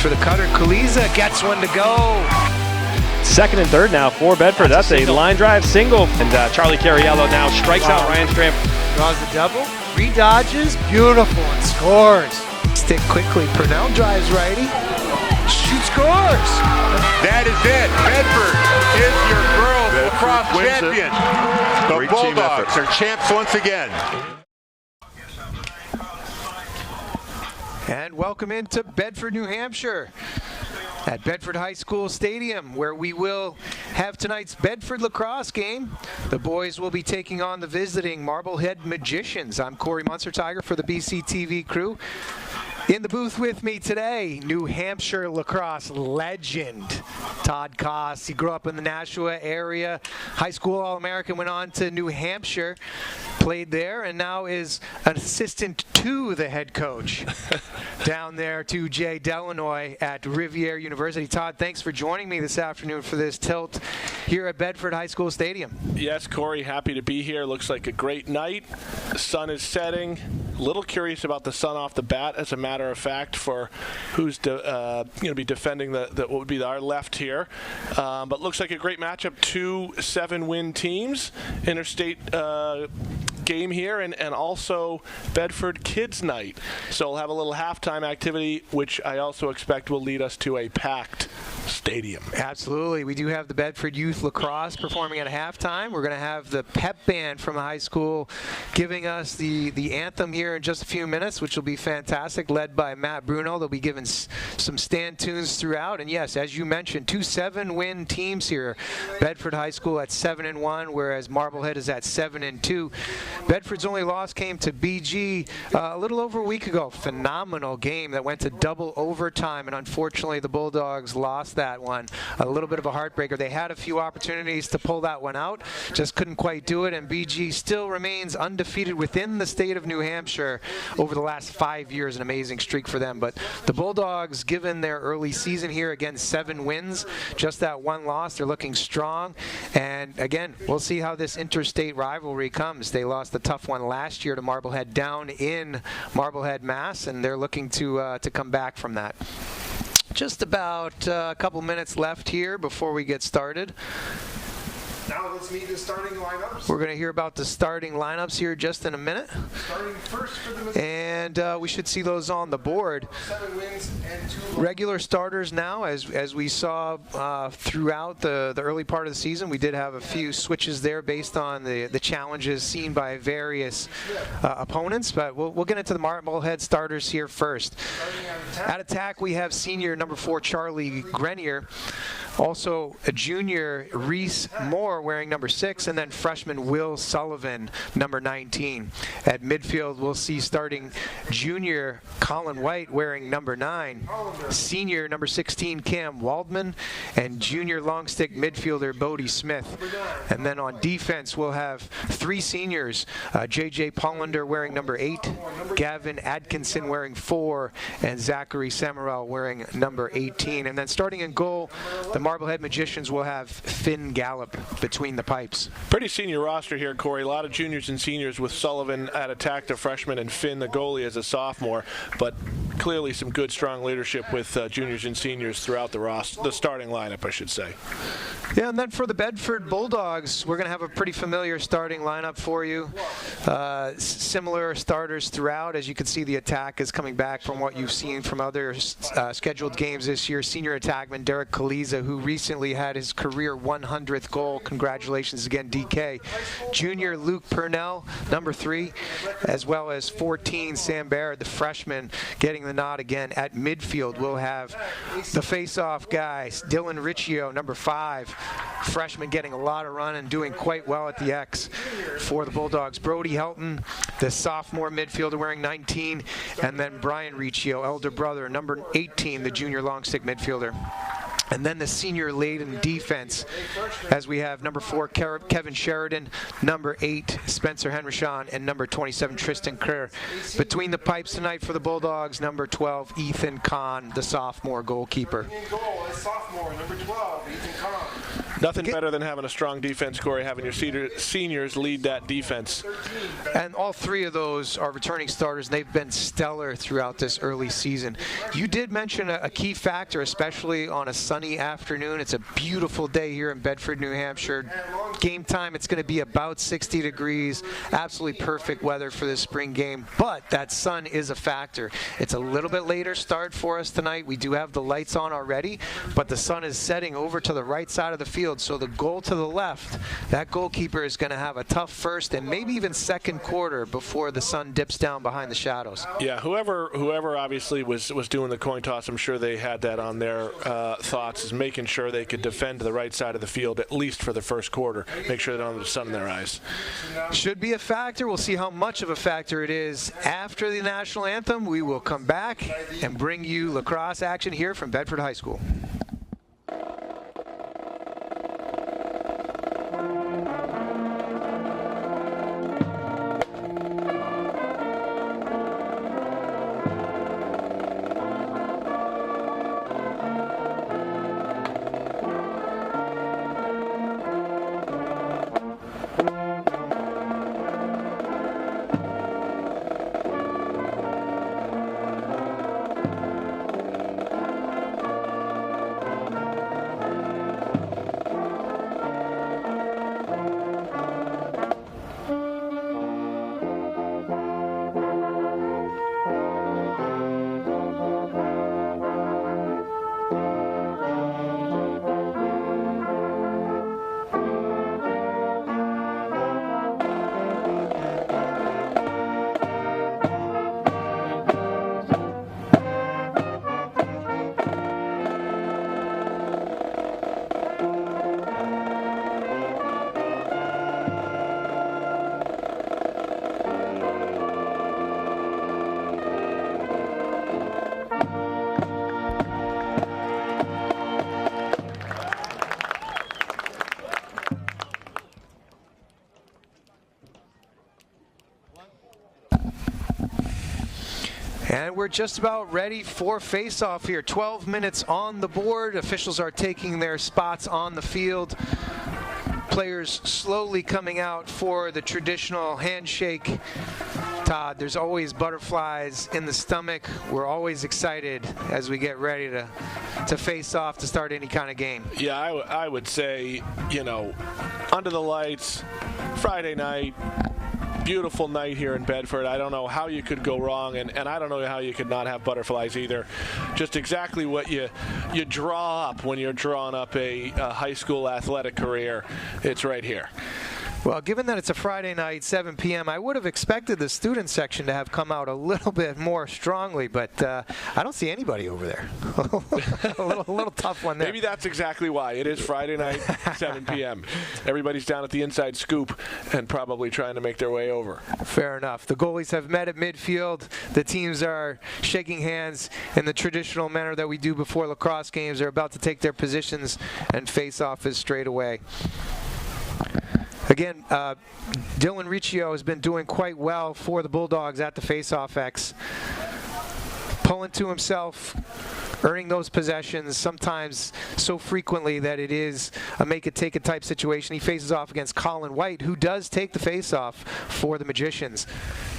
For the cutter, Kaliza gets one to go. Second and third now for Bedford. That's a line drive single. And Charlie Cariello now strikes out Ryan Stramp. Draws the double, redodges, beautiful, and scores. Stick quickly, Purnell drives righty, shoots, scores. That is it. Bedford is your girls lacrosse champion. The Bulldogs are champs once again. And welcome into Bedford, New Hampshire at Bedford High School Stadium, where we will have tonight's Bedford lacrosse game. The boys will be taking on the visiting Marblehead Magicians. I'm Corey Munster-Tiger for the BC TV crew. In the booth with me today, New Hampshire lacrosse legend, Todd Koss. He grew up in the Nashua area, high school All-American, went on to New Hampshire, played there, and now is an assistant to the head coach down there to Jay Delanoy at Rivier University. Todd, thanks for joining me this afternoon for this tilt here at Bedford High School Stadium. Yes, Corey, happy to be here. Looks like a great night. The sun is setting. A little curious about the sun off the bat, as a matter of fact, for who's going to be defending what would be our left here. But looks like a great matchup. 2 7-win teams, interstate game here, and also Bedford Kids Night. So we'll have a little halftime activity, which I also expect will lead us to a packed stadium. Absolutely. We do have the Bedford Youth Lacrosse performing at halftime. We're going to have the pep band from the high school giving us the anthem here in just a few minutes, which will be fantastic, led by Matt Bruno. They'll be giving some stand tunes throughout. And yes, as you mentioned, 2 7-win teams here. Bedford High School at 7-1, whereas Marblehead is at 7-2. Bedford's only loss came to BG a little over a week ago. Phenomenal game that went to double overtime, and unfortunately the Bulldogs lost that one. A little bit of a heartbreaker. They had a few opportunities to pull that one out, just couldn't quite do it, and BG still remains undefeated within the state of New Hampshire over the last 5 years. An amazing streak for them. But the Bulldogs, given their early season here, again 7 wins, just that one loss, they're looking strong. And again, we'll see how this interstate rivalry comes. They lost the tough one last year to Marblehead down in Marblehead, Mass, and they're looking to come back from that. Just about a couple minutes left here before we get started. Now let's meet the starting lineups. We're going to hear about the starting lineups here just in a minute. Starting first for the and we should see those on the board. 7 wins and 2 losses. Regular starters now, as we saw throughout the early part of the season. We did have a few switches there based on the challenges seen by various opponents, but we'll get into the Marblehead starters here first. At attack, we have senior number 4 Charlie Grenier. Also, a junior Reese Moore wearing number 6, and then freshman Will Sullivan, number 19. At midfield, we'll see starting junior Colin White wearing number 9, senior number 16 Cam Waldman, and junior long stick midfielder Bodie Smith. And then on defense, we'll have 3 seniors, JJ Pollender wearing number 8, Gavin Atkinson wearing 4, and Zachary Samarel wearing number 18. And then starting in goal, the Marblehead Magicians will have Finn Gallup between the pipes. Pretty senior roster here, Corey. A lot of juniors and seniors, with Sullivan at attack, the freshman, and Finn, the goalie, as a sophomore. But clearly some good, strong leadership with juniors and seniors throughout the starting lineup, I should say. Yeah, and then for the Bedford Bulldogs, we're going to have a pretty familiar starting lineup for you. Similar starters throughout. As you can see, the attack is coming back from what you've seen from other scheduled games this year. Senior attackman Derek Kaliza, who recently had his career 100th goal. Congratulations again, DK. Junior Luke Purnell, number 3, as well as 14 Sam Barrett, the freshman, getting the nod again. At midfield, we'll have the face-off guys, Dylan Riccio, number 5, freshman, getting a lot of run and doing quite well at the X for the Bulldogs. Brody Helton, the sophomore midfielder, wearing 19, and then Brian Riccio, elder brother, number 18, the junior long stick midfielder. And then the senior laden defense, as we have number 4 Kevin Sheridan, number 8 Spencer Henrishon, and number 27 Tristan Kerr. Between the pipes tonight for the Bulldogs, number 12 Ethan Kahn, the sophomore goalkeeper. In goal is sophomore number 12 Ethan Kahn. Nothing better than having a strong defense, Corey, having your seniors lead that defense. And all three of those are returning starters. They've been stellar throughout this early season. You did mention a key factor, especially on a sunny afternoon. It's a beautiful day here in Bedford, New Hampshire. Game time, it's going to be about 60 degrees. Absolutely perfect weather for this spring game. But that sun is a factor. It's a little bit later start for us tonight. We do have the lights on already, but the sun is setting over to the right side of the field. So the goal to the left, that goalkeeper is going to have a tough first and maybe even second quarter before the sun dips down behind the shadows. Yeah, whoever obviously was doing the coin toss, I'm sure they had that on their thoughts, is making sure they could defend the right side of the field at least for the first quarter. Make sure they don't have the sun in their eyes. Should be a factor. We'll see how much of a factor it is after the national anthem. We will come back and bring you lacrosse action here from Bedford High School. And we're just about ready for face-off here. 12 minutes on the board. Officials are taking their spots on the field. Players slowly coming out for the traditional handshake. Todd, there's always butterflies in the stomach. We're always excited as we get ready to face off to start any kind of game. Yeah, I would say, under the lights, Friday night, beautiful night here in Bedford. I don't know how you could go wrong, and I don't know how you could not have butterflies either. Just exactly what you draw up when you're drawing up a high school athletic career. It's right here. Well, given that it's a Friday night, 7 p.m., I would have expected the student section to have come out a little bit more strongly, but I don't see anybody over there. a little tough one there. Maybe that's exactly why. It is Friday night, 7 p.m. Everybody's down at the inside scoop and probably trying to make their way over. Fair enough. The goalies have met at midfield. The teams are shaking hands in the traditional manner that we do before lacrosse games. They're about to take their positions and face off as straight away. Again, Dylan Riccio has been doing quite well for the Bulldogs at the face-off X. Pulling to himself, earning those possessions, sometimes so frequently that it is a make-it-take-it type situation. He faces off against Colin White, who does take the face-off for the Magicians.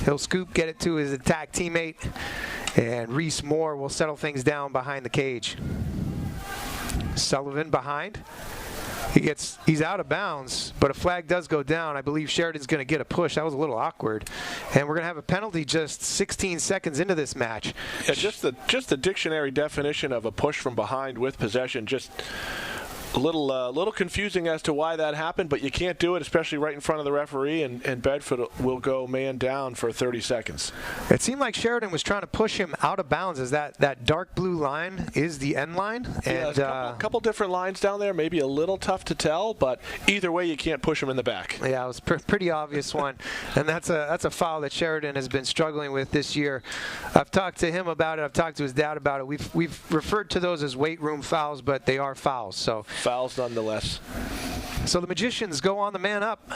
He'll scoop, get it to his attack teammate, and Reese Moore will settle things down behind the cage. Sullivan behind. He's out of bounds, but a flag does go down. I believe Sheridan's going to get a push. That was a little awkward. And we're going to have a penalty just 16 seconds into this match. Yeah, just the dictionary definition of a push from behind with possession, just a little confusing as to why that happened, but you can't do it, especially right in front of the referee, and Bedford will go man down for 30 seconds. It seemed like Sheridan was trying to push him out of bounds, as that dark blue line is the end line. And a couple different lines down there, maybe a little tough to tell, but either way you can't push him in the back. Yeah, it was a pretty obvious one, and that's a foul that Sheridan has been struggling with this year. I've talked to him about it. I've talked to his dad about it. We've referred to those as weight room fouls, but they are fouls. So fouls nonetheless. So the Magicians go on the man up.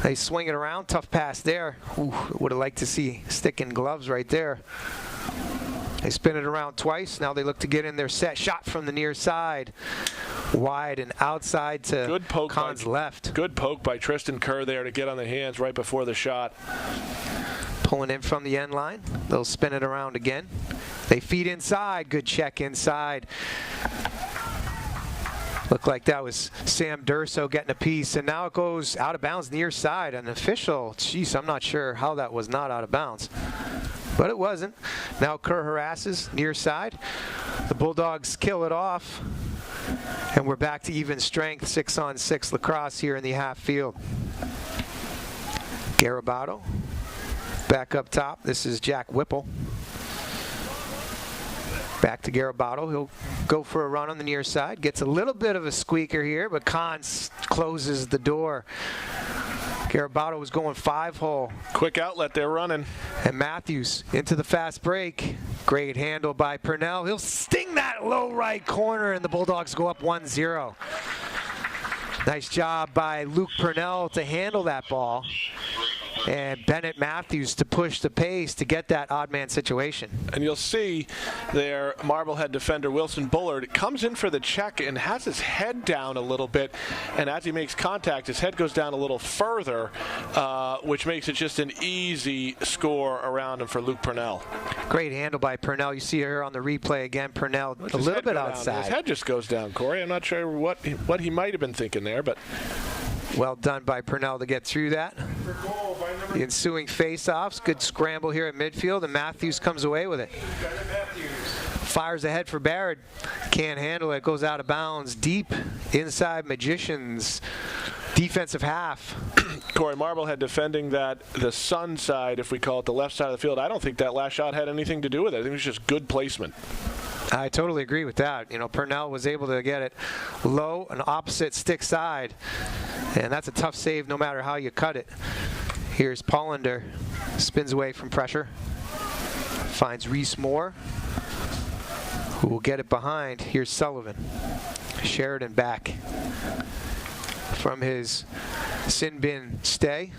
They swing it around. Tough pass there. Ooh, would have liked to see stick in gloves right there. They spin it around twice. Now they look to get in their set shot from the near side. wide and outside to Good poke Kahn's left. Good poke by Tristan Kerr there to get on the hands right before the shot. Pulling in from the end line. They'll spin it around again. They feed inside. Good check inside. Looked like that was Sam Durso getting a piece, and now it goes out of bounds near side. An official, geez, I'm not sure how that was not out of bounds, but it wasn't. Now Kerr harasses near side. The Bulldogs kill it off, and we're back to even strength, 6-on-6 lacrosse here in the half field. Garabato back up top. This is Jack Whipple. Back to Garabato. He'll go for a run on the near side. Gets a little bit of a squeaker here, but Kahn closes the door. Garabato was going 5-hole. Quick outlet there running. And Matthews into the fast break. Great handle by Purnell. He'll sting that low right corner, and the Bulldogs go up 1-0. Nice job by Luke Purnell to handle that ball. And Bennett Matthews to push the pace to get that odd man situation. And you'll see there, Marblehead defender Wilson Bullard comes in for the check and has his head down a little bit. And as he makes contact, his head goes down a little further, which makes it just an easy score around him for Luke Purnell. Great handle by Purnell. You see here on the replay again, Purnell a little bit outside. His head just goes down, Corey. I'm not sure what he might have been thinking there, but well done by Purnell to get through that. The ensuing face-offs, good scramble here at midfield, and Matthews comes away with it. Fires ahead for Barrett, can't handle it, goes out of bounds, deep inside Magicians, defensive half. Corey, Marblehead defending that, the sun side, if we call it the left side of the field. I don't think that last shot had anything to do with it. I think it was just good placement. I totally agree with that. You know, Purnell was able to get it low and opposite stick side, and that's a tough save no matter how you cut it. Here's Pollender, spins away from pressure, finds Reese Moore, who will get it behind. Here's Sullivan. Sheridan back from his sin bin stay.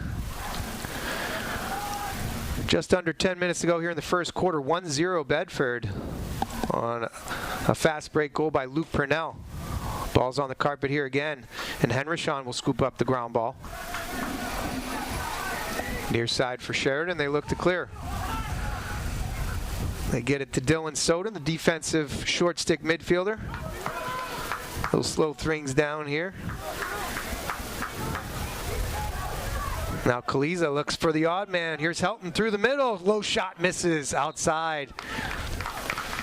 Just under 10 minutes to go here in the first quarter, 1-0 Bedford on a fast break goal by Luke Purnell. Ball's on the carpet here again, and Henrishon will scoop up the ground ball. Near side for Sheridan, they look to clear. They get it to Dylan Soden, the defensive short stick midfielder. He'll slow things down here. Now Kaliza looks for the odd man. Here's Helton through the middle. Low shot misses outside.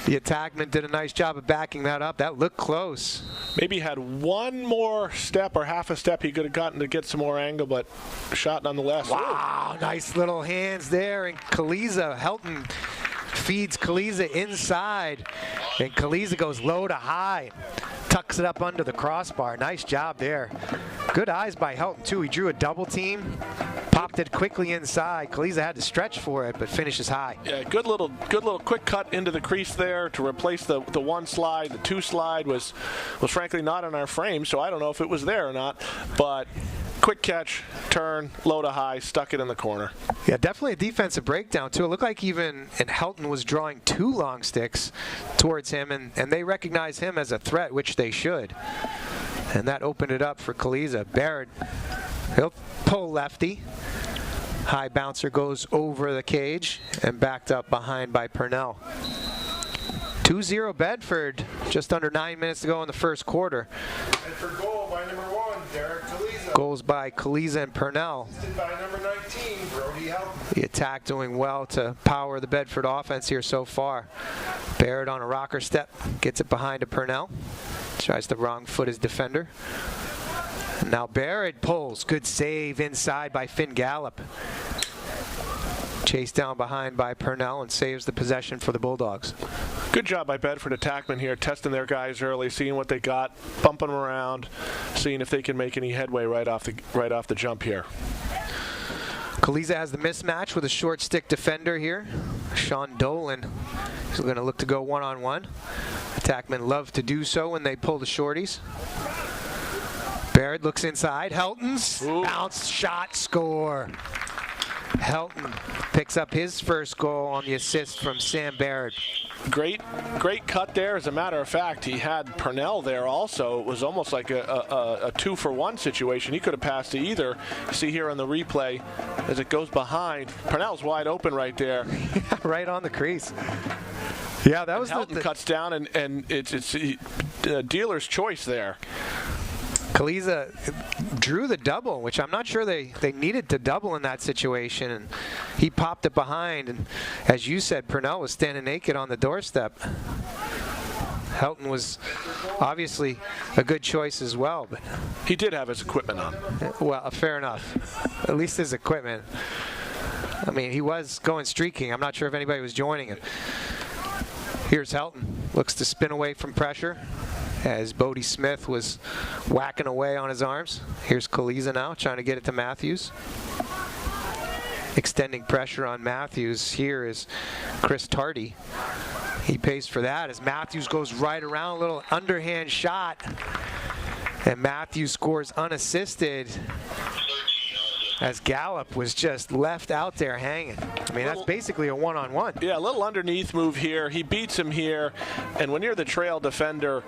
The attackman did a nice job of backing that up. That looked close. Maybe had one more step or half a step he could have gotten to get some more angle, but shot nonetheless. Wow, nice little hands there. And Kaliza, Helton feeds Kaliza inside. And Kaliza goes low to high. Tucks it up under the crossbar. Nice job there. Good eyes by Helton, too. He drew a double team. Popped it quickly inside. Kaliza had to stretch for it, but finishes high. Yeah, good little quick cut into the crease there to replace the one slide. The two slide was frankly not in our frame, so I don't know if it was there or not. But quick catch, turn, low to high, stuck it in the corner. Yeah, definitely a defensive breakdown, too. It looked like even Helton was drawing two long sticks towards him, and they recognize him as a threat, which they should. And that opened it up for Kaliza. Barrett, he'll pull lefty. High bouncer goes over the cage and backed up behind by Purnell. 2-0 Bedford, just under 9 minutes to go in the first quarter. Bedford goal by number 1, Derek Kaliza. Goals by Kaliza and Purnell. Assisted by number 19, Brody Helton. The attack doing well to power the Bedford offense here so far. Barrett on a rocker step, gets it behind to Purnell. Tries to wrong foot his defender. Now Barrett pulls. Good save inside by Finn Gallup. Chased down behind by Purnell and saves the possession for the Bulldogs. Good job by Bedford attackmen here, testing their guys early, seeing what they got, bumping them around, seeing if they can make any headway right off the jump here. Kaliza has the mismatch with a short stick defender here. Sean Dolan is going to look to go one-on-one. Attackmen love to do so when they pull the shorties. Barrett looks inside. Helton's bounce shot score. Helton picks up his first goal on the assist from Sam Baird. Great cut there. As a matter of fact, he had Purnell there also. It was almost like a 2-for-1 situation. He could have passed to either. See here on the replay as it goes behind. Purnell's wide open right there. Right on the crease. Yeah, that was Helton cuts down, and it's dealer's choice there. Kaliza drew the double, which I'm not sure they needed to double in that situation, and he popped it behind, and as you said, Purnell was standing naked on the doorstep. Helton was obviously a good choice as well, but he did have his equipment on. Well, fair enough. At least his equipment. I mean, he was going streaking. I'm not sure if anybody was joining him. Here's Helton. Looks to spin away from pressure as Bodie Smith was whacking away on his arms. Here's Kaliza now trying to get it to Matthews. Extending pressure on Matthews. Here is Chris Tardy. He pays for that as Matthews goes right around, a little underhand shot. And Matthews scores unassisted as Gallup was just left out there hanging. I mean, that's basically a one-on-one. Yeah, a little underneath move here. He beats him here, and when you're the trail defender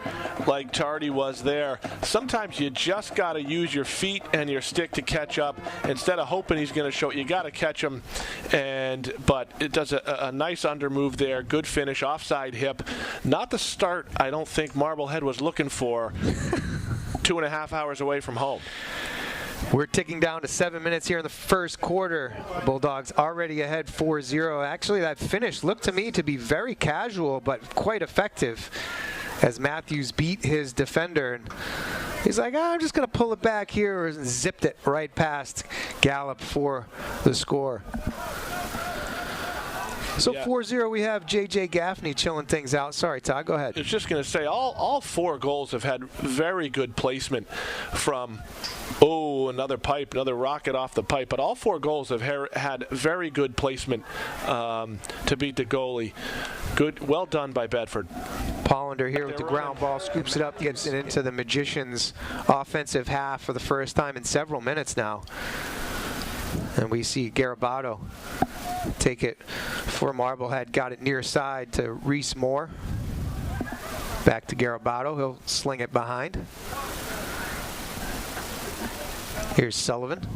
like Tardy was there, sometimes you just got to use your feet and your stick to catch up instead of hoping he's going to show. You got to catch him, but it does a nice under move there. Good finish, offside hip. Not the start I don't think Marblehead was looking for 2.5 hours away from home. We're ticking down to 7 minutes here in the first quarter. Bulldogs already ahead 4-0. Actually, that finish looked to me to be very casual, but quite effective as Matthews beat his defender. And he's like, I'm just going to pull it back here, and zipped it right past Gallup for the score. So 4-0, we have J.J. Gaffney chilling things out. Sorry, Todd, go ahead. I was just going to say, all 4 goals have had very good placement from, another pipe, another rocket off the pipe. But all 4 goals have had very good placement to beat the goalie. Good, well done by Bedford. Pollender here with the ground ball, scoops it up, gets it into the Magicians' offensive half for the first time in several minutes now. And we see Garabato take it for Marblehead, got it near side to Reese Moore. Back to Garabato, he'll sling it behind. Here's Sullivan,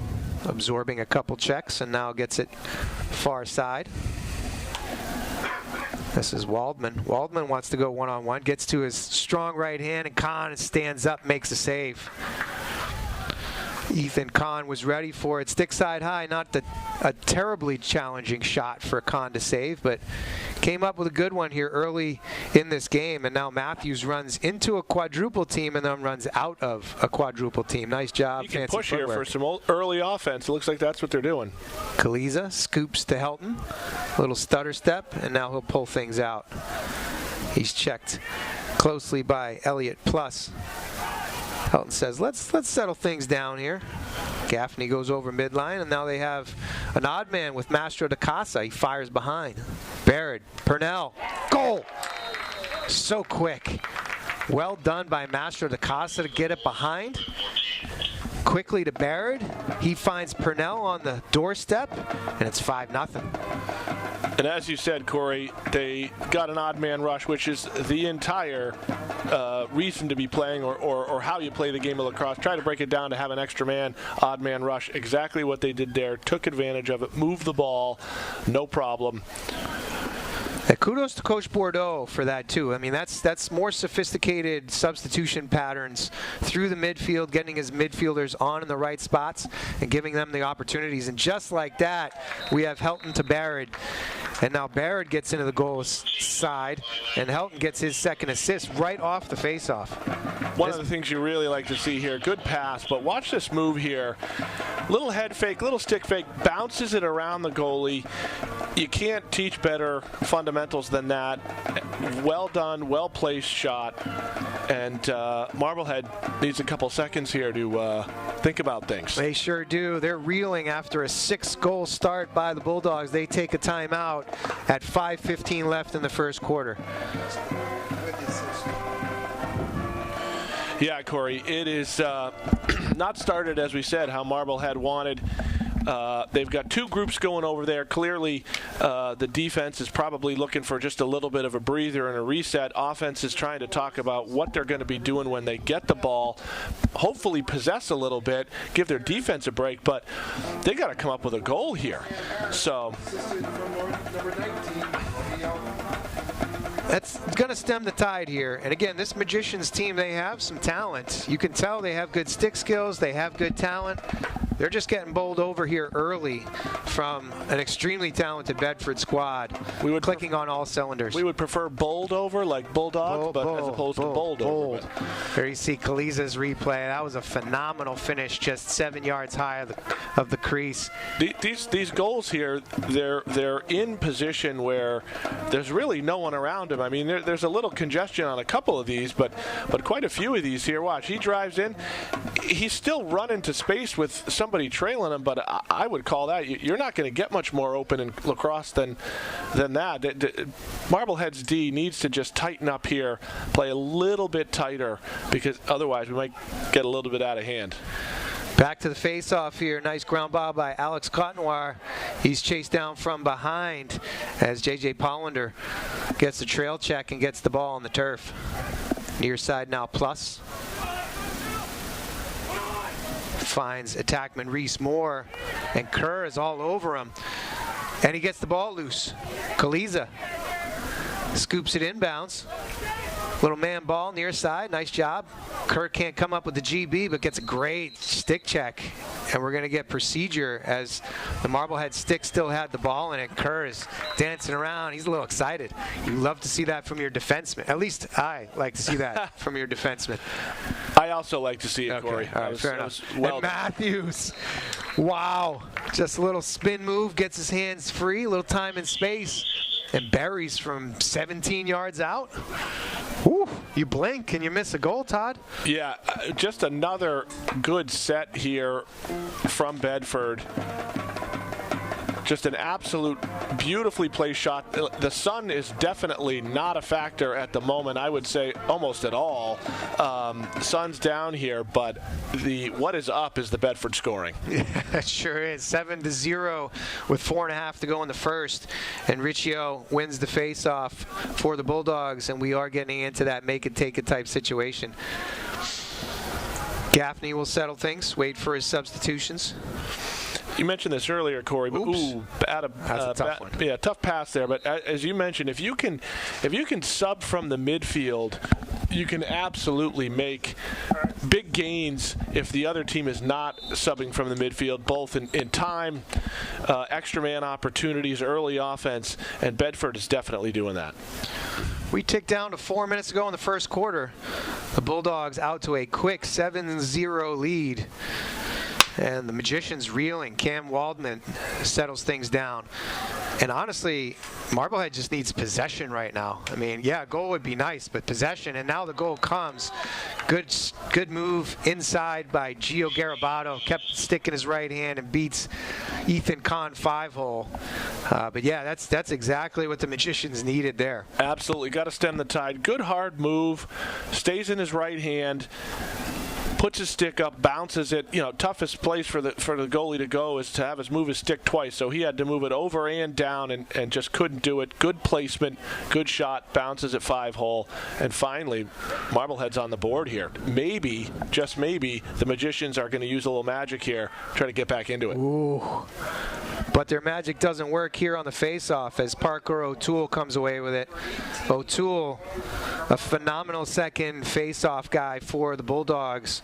absorbing a couple checks, and now gets it far side. This is Waldman. Waldman wants to go one-on-one, gets to his strong right hand, and Kahn stands up, makes a save. Ethan Kahn was ready for it. Stick side high, not a terribly challenging shot for Kahn to save, but came up with a good one here early in this game. And now Matthews runs into a quadruple team and then runs out of a quadruple team. Nice job. You can push here for some early offense. It looks like that's what they're doing. Kaliza scoops to Helton. Little stutter step, and now he'll pull things out. He's checked closely by Elliott Plus. Helton says, let's settle things down here. Gaffney goes over midline, and now they have an odd man with Mastro da Casa. He fires behind. Barrett, Purnell, goal! So quick. Well done by Mastro da Casa to get it behind. Quickly to Barrett. He finds Purnell on the doorstep, and it's 5-0. And as you said, Corey, they got an odd man rush, which is the entire reason to be playing or how you play the game of lacrosse. Try to break it down to have an extra man, odd man rush. Exactly what they did there. Took advantage of it, moved the ball, no problem. Kudos to Coach Bordeaux for that too. I mean, that's more sophisticated substitution patterns through the midfield, getting his midfielders on in the right spots and giving them the opportunities. And just like that, we have Helton to Barrett. And now Barrett gets into the goal side, and Helton gets his second assist right off the faceoff. One of the things you really like to see here, good pass, but watch this move here. Little head fake, little stick fake, bounces it around the goalie. You can't teach better fundamentals than that. Well done, well-placed shot. And Marblehead needs a couple seconds here to think about things. They sure do. They're reeling after a 6-goal start by the Bulldogs. They take a timeout at 5:15 left in the first quarter. Yeah, Corey, it is not started, as we said, how Marblehead wanted. They've got two groups going over there. Clearly, the defense is probably looking for just a little bit of a breather and a reset. Offense is trying to talk about what they're going to be doing when they get the ball, hopefully possess a little bit, give their defense a break, but they got to come up with a goal here. So that's going to stem the tide here. And again, this Magicians team, they have some talent. You can tell they have good stick skills. They have good talent. They're just getting bowled over here early from an extremely talented Bedford squad. We would clicking on all cylinders. We would prefer bowled over, like bulldog, as opposed to bowled over. There you see Kaliza's replay. That was a phenomenal finish, just 7 yards high of the crease. These goals here, they're in position where there's really no one around him. I mean, there's a little congestion on a couple of these, but quite a few of these here. Watch, he drives in. He's still running to space with somebody trailing him, but I would call that, you're not going to get much more open in lacrosse than that. Marblehead's D needs to just tighten up here, play a little bit tighter, because otherwise we might get a little bit out of hand. Back to the face-off here. Nice ground ball by Alex Cotnoir. He's chased down from behind as J.J. Pollender gets the trail check and gets the ball on the turf. Near side now plus. Finds attackman Reese Moore, and Kerr is all over him. And he gets the ball loose. Kaliza scoops it inbounds. Little man ball near side. Nice job. Kerr can't come up with the GB, but gets a great stick check. And we're going to get procedure as the Marblehead stick still had the ball in it. Kerr is dancing around. He's a little excited. You love to see that from your defenseman. At least I like to see that from your defenseman. I also like to see it, Corey. All right, fair enough. And Matthews, wow. Just a little spin move, gets his hands free, a little time and space, and buries from 17 yards out. Whew, you blink and you miss a goal, Todd. Yeah, just another good set here from Bedford. Just an absolute beautifully placed shot. The sun is definitely not a factor at the moment, I would say almost at all. Sun's down here, but what is up is the Bedford scoring. Yeah, it sure is. 7-0 with 4.5 to go in the first. And Riccio wins the face-off for the Bulldogs, and we are getting into that make-it-take-it type situation. Gaffney will settle things, wait for his substitutions. You mentioned this earlier, Corey, but that's a tough one. Yeah, tough pass there. But as you mentioned, if you can sub from the midfield, you can absolutely make big gains if the other team is not subbing from the midfield, both in time, extra man opportunities, early offense, and Bedford is definitely doing that. We tick down to 4 minutes to go in the first quarter. The Bulldogs out to a quick 7-0 lead. And the Magicians reeling. Cam Waldman settles things down. And honestly, Marblehead just needs possession right now. I mean, yeah, a goal would be nice, but possession. And now the goal comes. Good move inside by Gio Garabato. Kept the stick in his right hand and beats Ethan Kahn 5-hole. But yeah, that's exactly what the Magicians needed there. Absolutely. Got to stem the tide. Good hard move. Stays in his right hand. Puts his stick up, bounces it. You know, toughest place for the goalie to go is to have us move his stick twice. So he had to move it over and down and just couldn't do it. Good placement, good shot, bounces at 5-hole. And finally, Marblehead's on the board here. Maybe, just maybe, the Magicians are going to use a little magic here, try to get back into it. Ooh. But their magic doesn't work here on the face-off as Parker O'Toole comes away with it. O'Toole, a phenomenal second face-off guy for the Bulldogs.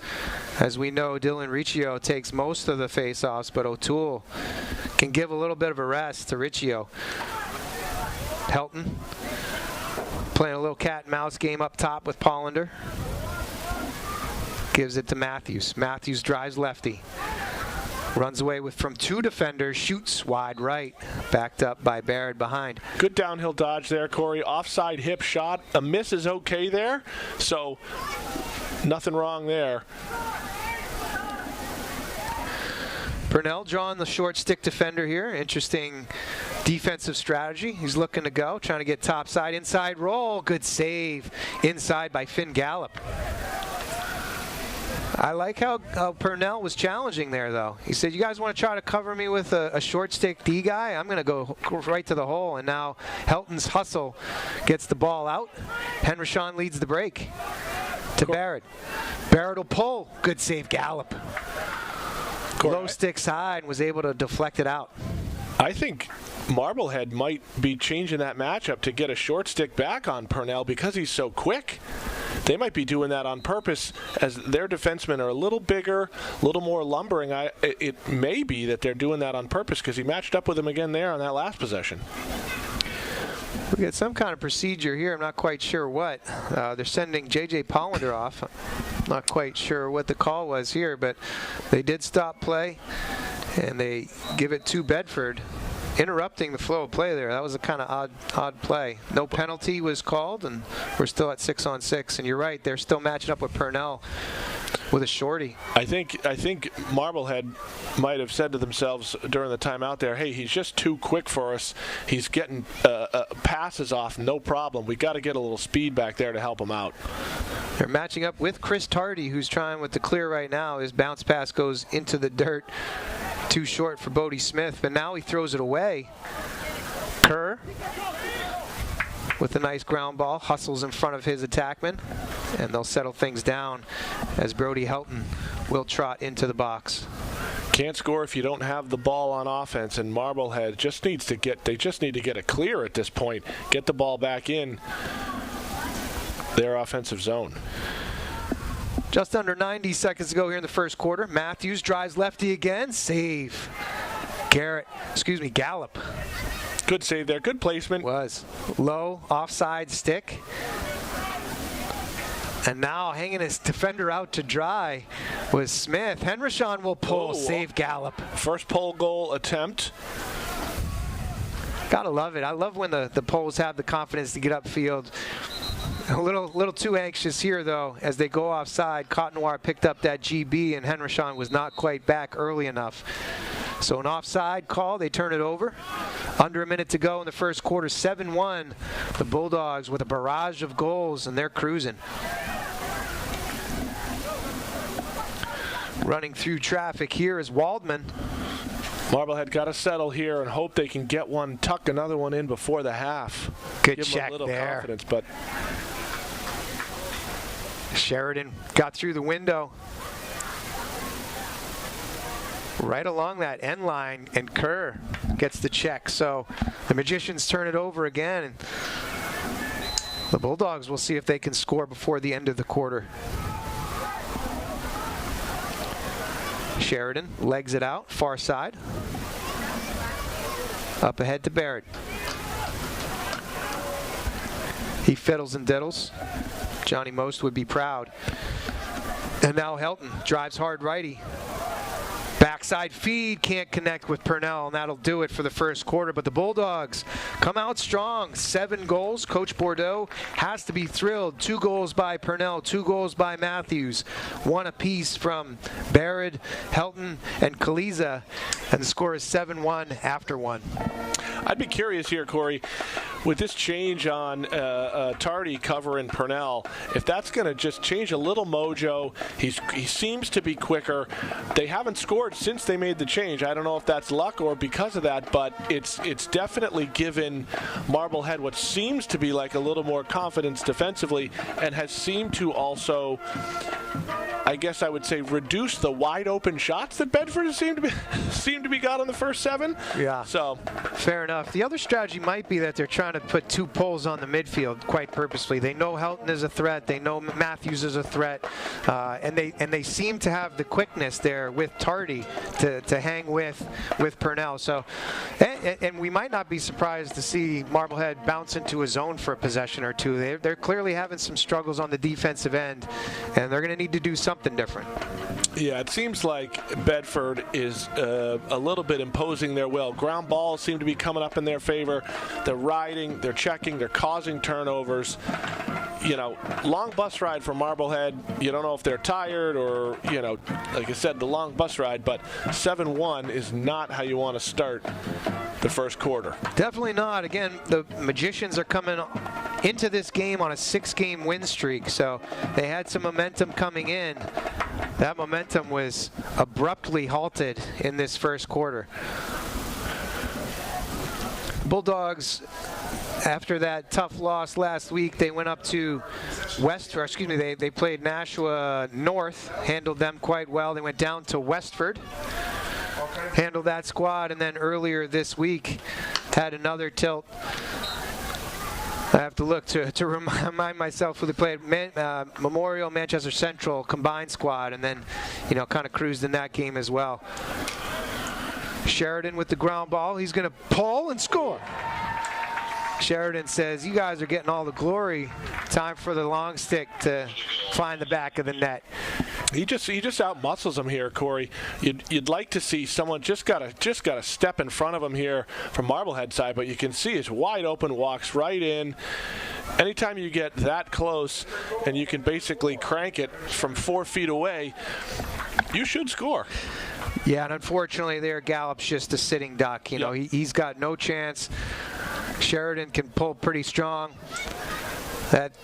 As we know, Dylan Riccio takes most of the face-offs, but O'Toole can give a little bit of a rest to Riccio. Helton playing a little cat and mouse game up top with Pollender. Gives it to Matthews. Matthews drives lefty. Runs away from two defenders, shoots wide right, backed up by Barrett behind. Good downhill dodge there, Corey. Offside hip shot. A miss is okay there, so nothing wrong there. Purnell drawing the short stick defender here. Interesting defensive strategy. He's looking to go, trying to get topside, inside roll. Good save inside by Finn Gallup. I like how Purnell was challenging there, though. He said, you guys want to try to cover me with a short stick D guy? I'm going to go right to the hole. And now Helton's hustle gets the ball out. Henrishon leads the break to Barrett. Barrett will pull. Good save, Gallup. Low sticks high and was able to deflect it out. I think Marblehead might be changing that matchup to get a short stick back on Purnell because he's so quick. They might be doing that on purpose as their defensemen are a little bigger, a little more lumbering. It may be that they're doing that on purpose because he matched up with him again there on that last possession. We got some kind of procedure here. I'm not quite sure what. They're sending J.J. Pollender off. Not quite sure what the call was here, but they did stop play, and they give it to Bedford, interrupting the flow of play there. That was a kind of odd play. No penalty was called, and we're still at 6-on-6. And you're right, they're still matching up with Purnell with a shorty. I think Marblehead might have said to themselves during the timeout there, hey, he's just too quick for us. He's getting passes off, no problem. We got to get a little speed back there to help him out. They're matching up with Chris Tardy, who's trying with the clear right now. His bounce pass goes into the dirt. Too short for Bodie Smith, but now he throws it away. Kerr with a nice ground ball, hustles in front of his attackman, and they'll settle things down as Brody Helton will trot into the box. Can't score if you don't have the ball on offense, and Marblehead just need to get a clear at this point, get the ball back in their offensive zone. Just under 90 seconds to go here in the first quarter. Matthews drives lefty again. Save. Gallup. Good save there. Good placement. Was. Low, offside stick. And now hanging his defender out to dry was Smith. Henrishon will pull. Save Gallup. First pole goal attempt. Gotta love it. I love when the poles have the confidence to get upfield. A little too anxious here, though, as they go offside. Cotnoir picked up that GB, and Henrishon was not quite back early enough. So an offside call, they turn it over. Under a minute to go in the first quarter, 7-1. The Bulldogs with a barrage of goals, and they're cruising. Running through traffic here is Waldman. Marblehead got to settle here and hope they can get one, tuck another one in before the half. Good Give check them a little there. confidence, but Sheridan got through the window. Right along that end line, and Kerr gets the check. So the Magicians turn it over again. And the Bulldogs will see if they can score before the end of the quarter. Sheridan legs it out, far side. Up ahead to Barrett. He fiddles and diddles. Johnny Most would be proud. And now Helton drives hard righty. Backside feed, can't connect with Purnell, and that'll do it for the first quarter. But the Bulldogs come out strong. 7 goals. Coach Bordeaux has to be thrilled. 2 goals by Purnell, 2 goals by Matthews, 1 apiece from Barrett, Helton, and Kaliza. And the score is 7-1 after 1. I'd be curious here, Corey, with this change on Tardy covering Purnell, if that's going to just change a little mojo. He seems to be quicker. They haven't scored since they made the change. I don't know if that's luck or because of that, but it's definitely given Marblehead what seems to be like a little more confidence defensively, and has seemed to also, I guess I would say, reduce the wide open shots that Bedford has seemed to be got on the first 7. Yeah. So fair enough. The other strategy might be that they're trying to put 2 poles on the midfield quite purposely. They know Helton is a threat. They know Matthews is a threat, and they seem to have the quickness there with Tardy to hang with Purnell. So, and we might not be surprised to see Marblehead bounce into a zone for a possession or 2. They're clearly having some struggles on the defensive end, and they're going to need to do something different. Yeah, it seems like Bedford is a little bit imposing their will. Ground balls seem to be coming up in their favor. They're riding, they're checking, they're causing turnovers. long bus ride from Marblehead. You don't know if they're tired or, like I said, the long bus ride, but 7-1 is not how you want to start the first quarter. Definitely not. Again, the Magicians are coming into this game on a 6-game win streak, so they had some momentum coming in. That momentum was abruptly halted in this first quarter. Bulldogs, after that tough loss last week, they went up to they played Nashua North, handled them quite well. They went down to Westford, handled that squad, and then earlier this week had another tilt. I have to look to remind myself who they played. Memorial, Manchester Central combined squad, and then kind of cruised in that game as well. Sheridan with the ground ball. He's going to pull and score. Sheridan says, "You guys are getting all the glory. Time for the long stick to find the back of the net." He just out-muscles him here, Corey. You'd like to see someone just got to step in front of him here from Marblehead side, but you can see it's wide open, walks right in. Anytime you get that close and you can basically crank it from 4 feet away, you should score. Yeah, and unfortunately there, Gallup's just a sitting duck. He's got no chance. Sheridan can pull pretty strong.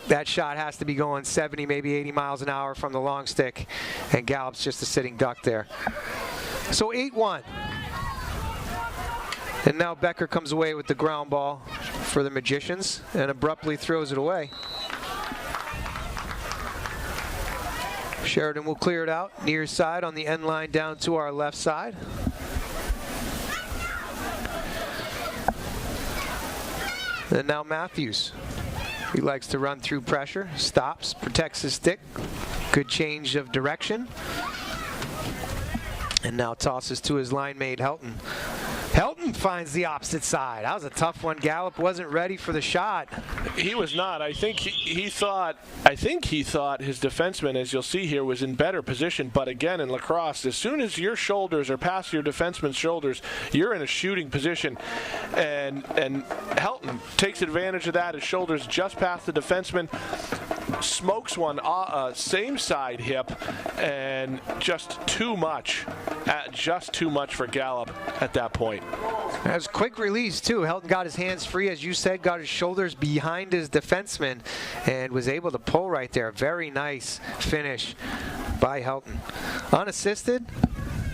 That shot has to be going 70, maybe 80 miles an hour from the long stick, and Gallup's just a sitting duck there. So 8-1. And now Becker comes away with the ground ball for the Magicians and abruptly throws it away. Sheridan will clear it out near side on the end line down to our left side. And now Matthews. He likes to run through pressure, stops, protects his stick. Good change of direction. And now tosses to his line mate, Helton. Helton finds the opposite side. That was a tough one. Gallup wasn't ready for the shot. He was not. I think he thought his defenseman, as you'll see here, was in better position. But again, in lacrosse, as soon as your shoulders are past your defenseman's shoulders, you're in a shooting position. And Helton takes advantage of that. His shoulders just past the defenseman, smokes one same side hip, and just too much for Gallup at that point. That was a quick release, too. Helton got his hands free, as you said, got his shoulders behind his defenseman, and was able to pull right there. Very nice finish by Helton. Unassisted,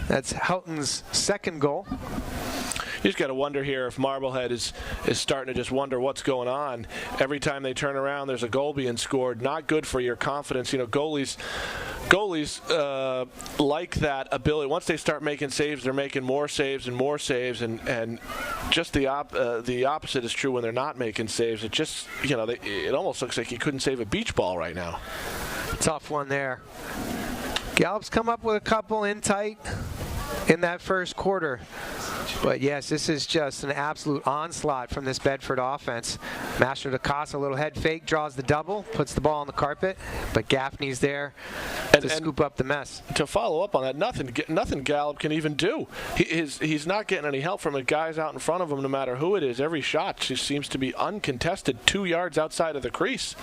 that's Helton's second goal. You just got to wonder here if Marblehead is starting to just wonder what's going on. Every time they turn around, there's a goal being scored. Not good for your confidence. Goalies like that ability. Once they start making saves, they're making more saves, and just the opposite is true when they're not making saves. It just, it almost looks like you couldn't save a beach ball right now. Tough one there. Gallup's come up with a couple in tight in that first quarter. But yes, this is just an absolute onslaught from this Bedford offense. Master DeCosta, a little head fake, draws the double, puts the ball on the carpet, but Gaffney's there to scoop up the mess. To follow up on that, nothing Gallup can even do. He's not getting any help from the guys out in front of him, no matter who it is. Every shot just seems to be uncontested 2 yards outside of the crease.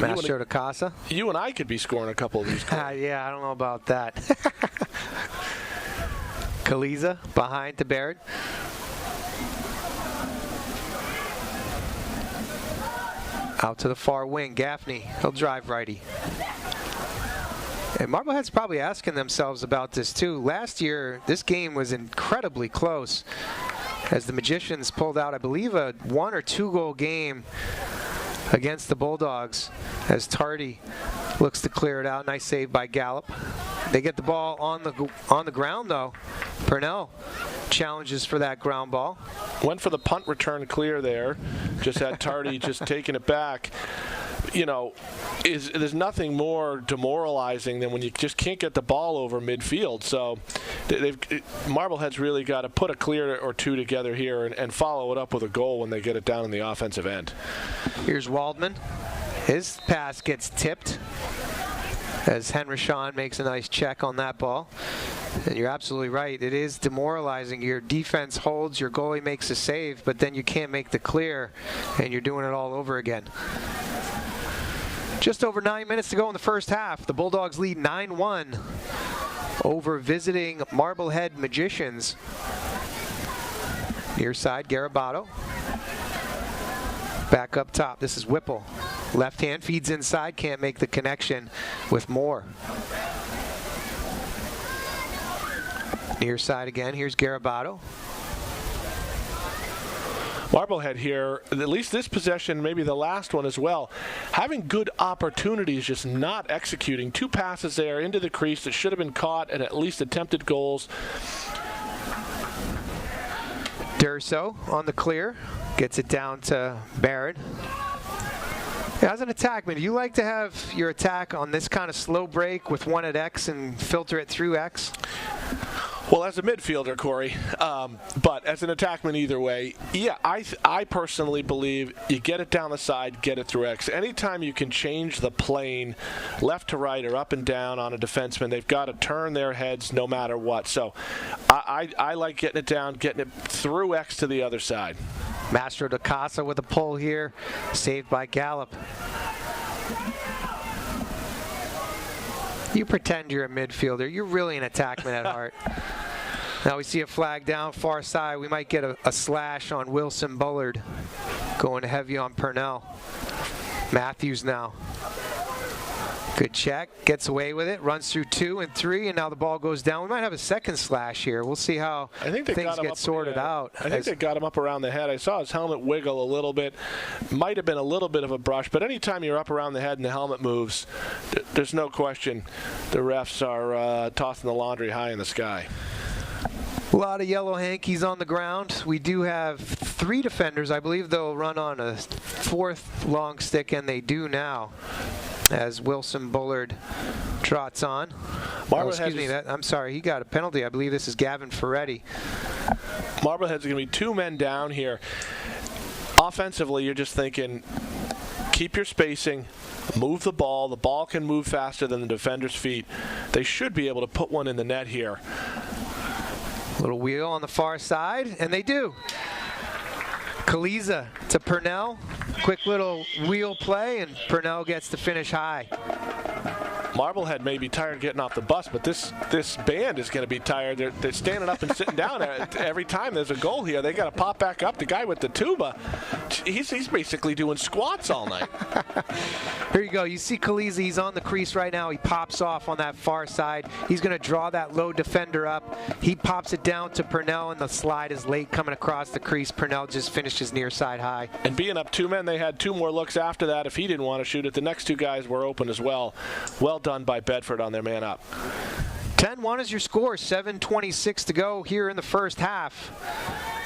Master DeCosta. You and I could be scoring a couple of these goals. Yeah, I don't know about that. Kaliza behind to Barrett. Out to the far wing, Gaffney. He'll drive righty. And Marblehead's probably asking themselves about this too. Last year, this game was incredibly close as the Magicians pulled out, I believe, a 1 or 2 goal game against the Bulldogs as Tardy looks to clear it out. Nice save by Gallup. They get the ball on the ground, though. Purnell challenges for that ground ball. Went for the punt return clear there. Just had Tardy just taking it back. There's nothing more demoralizing than when you just can't get the ball over midfield. So Marblehead's really got to put a clear or two together here and follow it up with a goal when they get it down in the offensive end. Here's Waldman. His pass gets tipped as Henryshawn makes a nice check on that ball. And you're absolutely right. It is demoralizing. Your defense holds, your goalie makes a save, but then you can't make the clear, and you're doing it all over again. Just over 9 minutes to go in the first half. The Bulldogs lead 9-1 over visiting Marblehead Magicians. Near side, Garabato. Back up top, this is Whipple. Left hand feeds inside, can't make the connection with Moore. Near side again, here's Garabato. Marblehead here, at least this possession, maybe the last one as well, having good opportunities, just not executing. 2 passes there into the crease that should have been caught and at least attempted goals. Durso on the clear, gets it down to Barrett. Yeah, as an attackman, do you like to have your attack on this kind of slow break with one at X and filter it through X? Well, as a midfielder, Corey, but as an attackman either way, yeah, I personally believe you get it down the side, get it through X. Anytime you can change the plane left to right or up and down on a defenseman, they've got to turn their heads no matter what. So I like getting it down, getting it through X to the other side. Mastro da Casa with a pull here, saved by Gallup. You pretend you're a midfielder. You're really an attackman at heart. Now we see a flag down far side. We might get a slash on Wilson Bullard. Going heavy on Purnell. Matthews now. Good check. Gets away with it. Runs through 2 and 3, and now the ball goes down. We might have a second slash here. We'll see how things get sorted out. I think they got him up around the head. I saw his helmet wiggle a little bit. Might have been a little bit of a brush, but anytime you're up around the head and the helmet moves, there's no question the refs are tossing the laundry high in the sky. A lot of yellow hankies on the ground. We do have 3 defenders. I believe they'll run on a 4th long stick, and they do now, as Wilson Bullard trots on. I'm sorry, he got a penalty. I believe this is Gavin Ferretti. Marblehead's going to be 2 men down here. Offensively, you're just thinking, keep your spacing, move the ball. The ball can move faster than the defender's feet. They should be able to put one in the net here. Little wheel on the far side, and they do. Kaliza to Purnell. Quick little wheel play, and Purnell gets to finish high. Marblehead may be tired getting off the bus, but this band is going to be tired. They're standing up and sitting down every time there's a goal here. They got to pop back up. The guy with the tuba, he's basically doing squats all night. Here you go. You see Kaliza. He's on the crease right now. He pops off on that far side. He's going to draw that low defender up. He pops it down to Purnell, and the slide is late coming across the crease. Purnell just finishes near side high. And being up 2 men, they had 2 more looks after that. If he didn't want to shoot it, the next 2 guys were open as well. Well done by Bedford on their man up. 10-1 is your score. 7:26 to go here in the first half.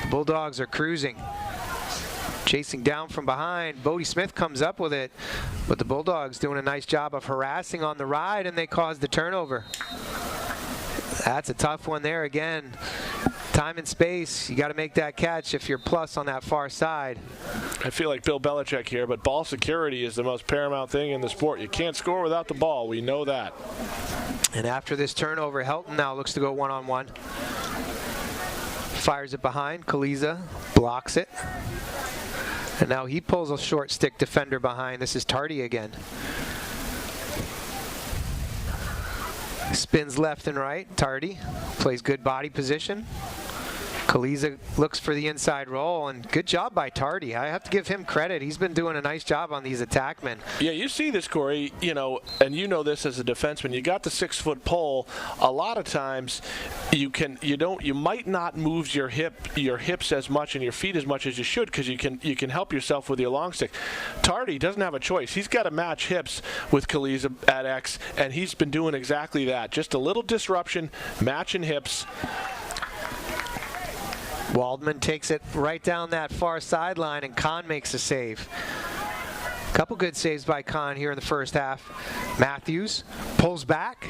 The Bulldogs are cruising. Chasing down from behind. Bodie Smith comes up with it, but the Bulldogs doing a nice job of harassing on the ride, and they cause the turnover. That's a tough one there again. Time and space, you got to make that catch if you're plus on that far side. I feel like Bill Belichick here, but ball security is the most paramount thing in the sport. You can't score without the ball. We know that. And after this turnover, Helton now looks to go one-on-one. Fires it behind. Kaliza blocks it. And now he pulls a short stick defender behind. This is Tardy again. Spins left and right. Tardy plays good body position. Kaliza looks for the inside roll, and good job by Tardy. I have to give him credit. He's been doing a nice job on these attackmen. Yeah, you see this, Corey, and you know this as a defenseman. You got the 6-foot pole. A lot of times you might not move your hips as much and your feet as much as you should, because you can help yourself with your long stick. Tardy doesn't have a choice. He's got to match hips with Kaliza at X, and he's been doing exactly that. Just a little disruption, matching hips. Waldman takes it right down that far sideline, and Kahn makes a save. Couple good saves by Kahn here in the first half. Matthews pulls back.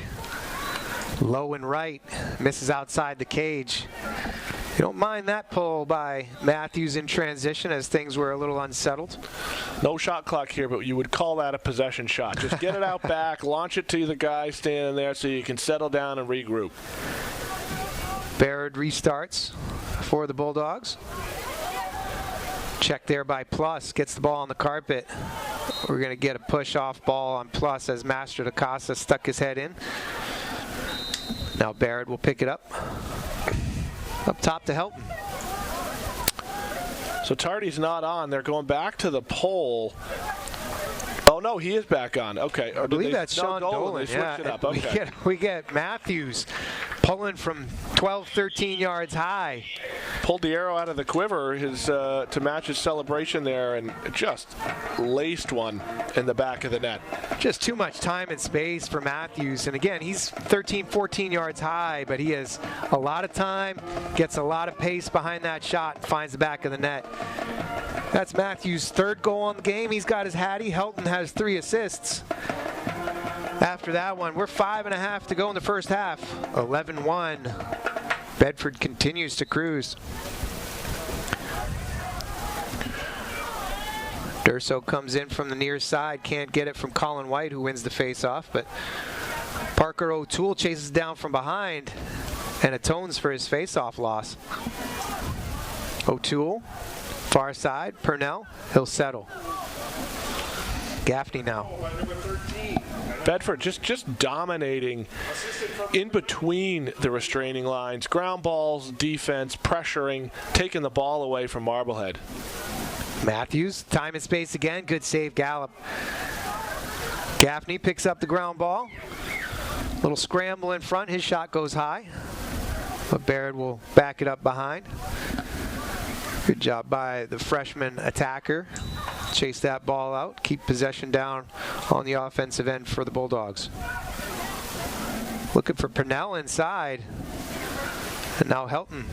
Low and right. Misses outside the cage. You don't mind that pull by Matthews in transition as things were a little unsettled. No shot clock here, but you would call that a possession shot. Just get it out back, launch it to the guy standing there so you can settle down and regroup. Baird restarts for the Bulldogs. Check there by Plus. Gets the ball on the carpet. We're going to get a push-off ball on plus as Master DaCosta stuck his head in. Now Barrett will pick it up. Up top to Helton. So Tardy's not on. They're going back to the pole. Oh, no, he is back on. Okay. I believe that's Sean Dolan. They switched it up. Okay. We get Matthews pulling from 12, 13 yards high. Pulled the arrow out of the quiver to match his celebration there and just laced one in the back of the net. Just too much time and space for Matthews. And again, he's 13, 14 yards high, but he has a lot of time, gets a lot of pace behind that shot, and finds the back of the net. That's Matthews' third goal on the game. He's got his hattie. Helton has 3 assists. After that one, we're 5.5 to go in the first half. 11-1. Bedford continues to cruise. Durso comes in from the near side. Can't get it from Colin White, who wins the face-off. But Parker O'Toole chases down from behind and atones for his face-off loss. O'Toole, far side. Purnell, he'll settle. Gaffney now. Bedford just dominating in between the restraining lines. Ground balls, defense, pressuring, taking the ball away from Marblehead. Matthews, time and space again. Good save, Gallup. Gaffney picks up the ground ball. Little scramble in front. His shot goes high. But Barrett will back it up behind. Good job by the freshman attacker. Chase that ball out. Keep possession down on the offensive end for the Bulldogs. Looking for Purnell inside. And now Helton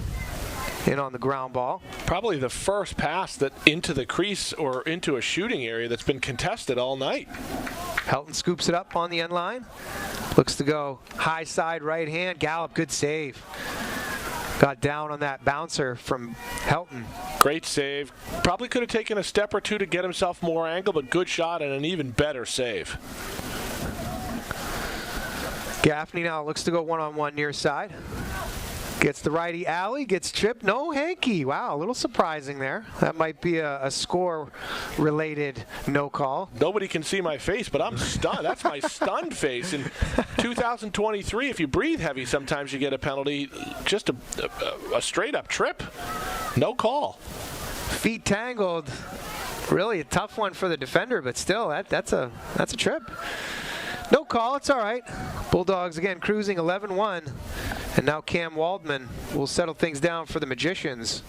in on the ground ball. Probably the first pass that into the crease or into a shooting area that's been contested all night. Helton scoops it up on the end line. Looks to go high side right hand. Gallup, good save. Got down on that bouncer from Helton. Great save. Probably could have taken a step or two to get himself more angle, but good shot and an even better save. Gaffney now looks to go one-on-one near side. Gets the righty alley, gets tripped. No hanky. Wow, a little surprising there. That might be a score-related no call. Nobody can see my face, but I'm stunned. That's my stunned face. In 2023, if you breathe heavy, sometimes you get a penalty. Just a straight-up trip. No call. Feet tangled. Really a tough one for the defender, but still, that's a trip. No call, it's all right. Bulldogs again cruising 11-1. And now Cam Waldman will settle things down for the Magicians.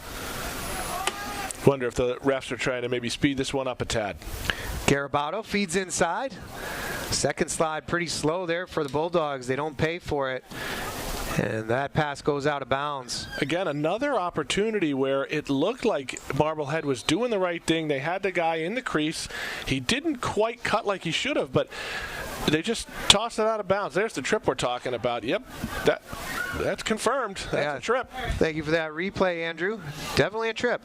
Wonder if the refs are trying to maybe speed this one up a tad. Garabato feeds inside. Second slide pretty slow there for the Bulldogs. They don't pay for it. And that pass goes out of bounds. Again, another opportunity where it looked like Marblehead was doing the right thing. They had the guy in the crease. He didn't quite cut like he should have, but they just tossed it out of bounds. There's the trip we're talking about. Yep, that's confirmed. That's a trip. Thank you for that replay, Andrew. Definitely a trip.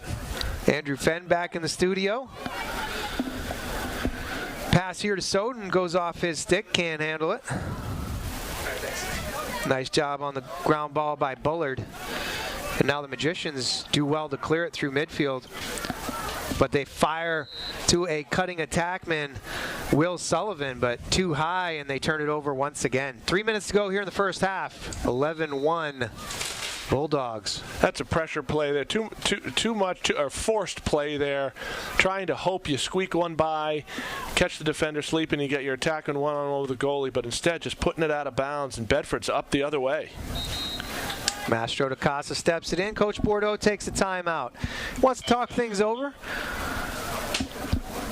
Andrew Fenn back in the studio. Pass here to Soden, goes off his stick, can't handle it. Nice job on the ground ball by Bullard. And now the Magicians do well to clear it through midfield. But they fire to a cutting attackman, Will Sullivan, but too high, and they turn it over once again. 3 minutes to go here in the first half. 11-1 Bulldogs. That's a pressure play there. Too much, or forced play there. Trying to hope you squeak one by, catch the defender sleeping, you get your attacking one-on-one with the goalie, but instead just putting it out of bounds, and Bedford's up the other way. Mastro DaCosta steps it in. Coach Bordeaux takes a timeout. Wants to talk things over.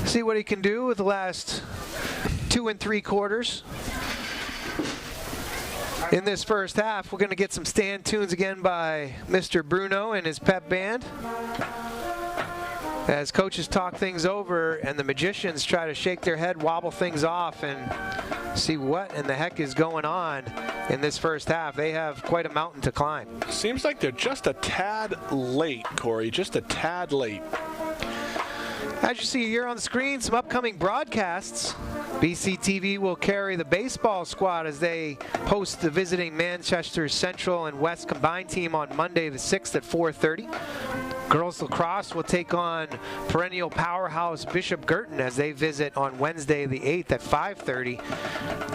See what he can do with the last 2 3/4. In this first half, we're going to get some stand tunes again by Mr. Bruno and his pep band. As coaches talk things over and the Magicians try to shake their head, wobble things off, and see what in the heck is going on in this first half. They have quite a mountain to climb. Seems like they're just a tad late, Corey, just a tad late. As you see here on the screen, some upcoming broadcasts. BCTV will carry the baseball squad as they host the visiting Manchester Central and West combined team on Monday the 6th at 4:30. Girls lacrosse will take on perennial powerhouse Bishop Girton as they visit on Wednesday the 8th at 5:30.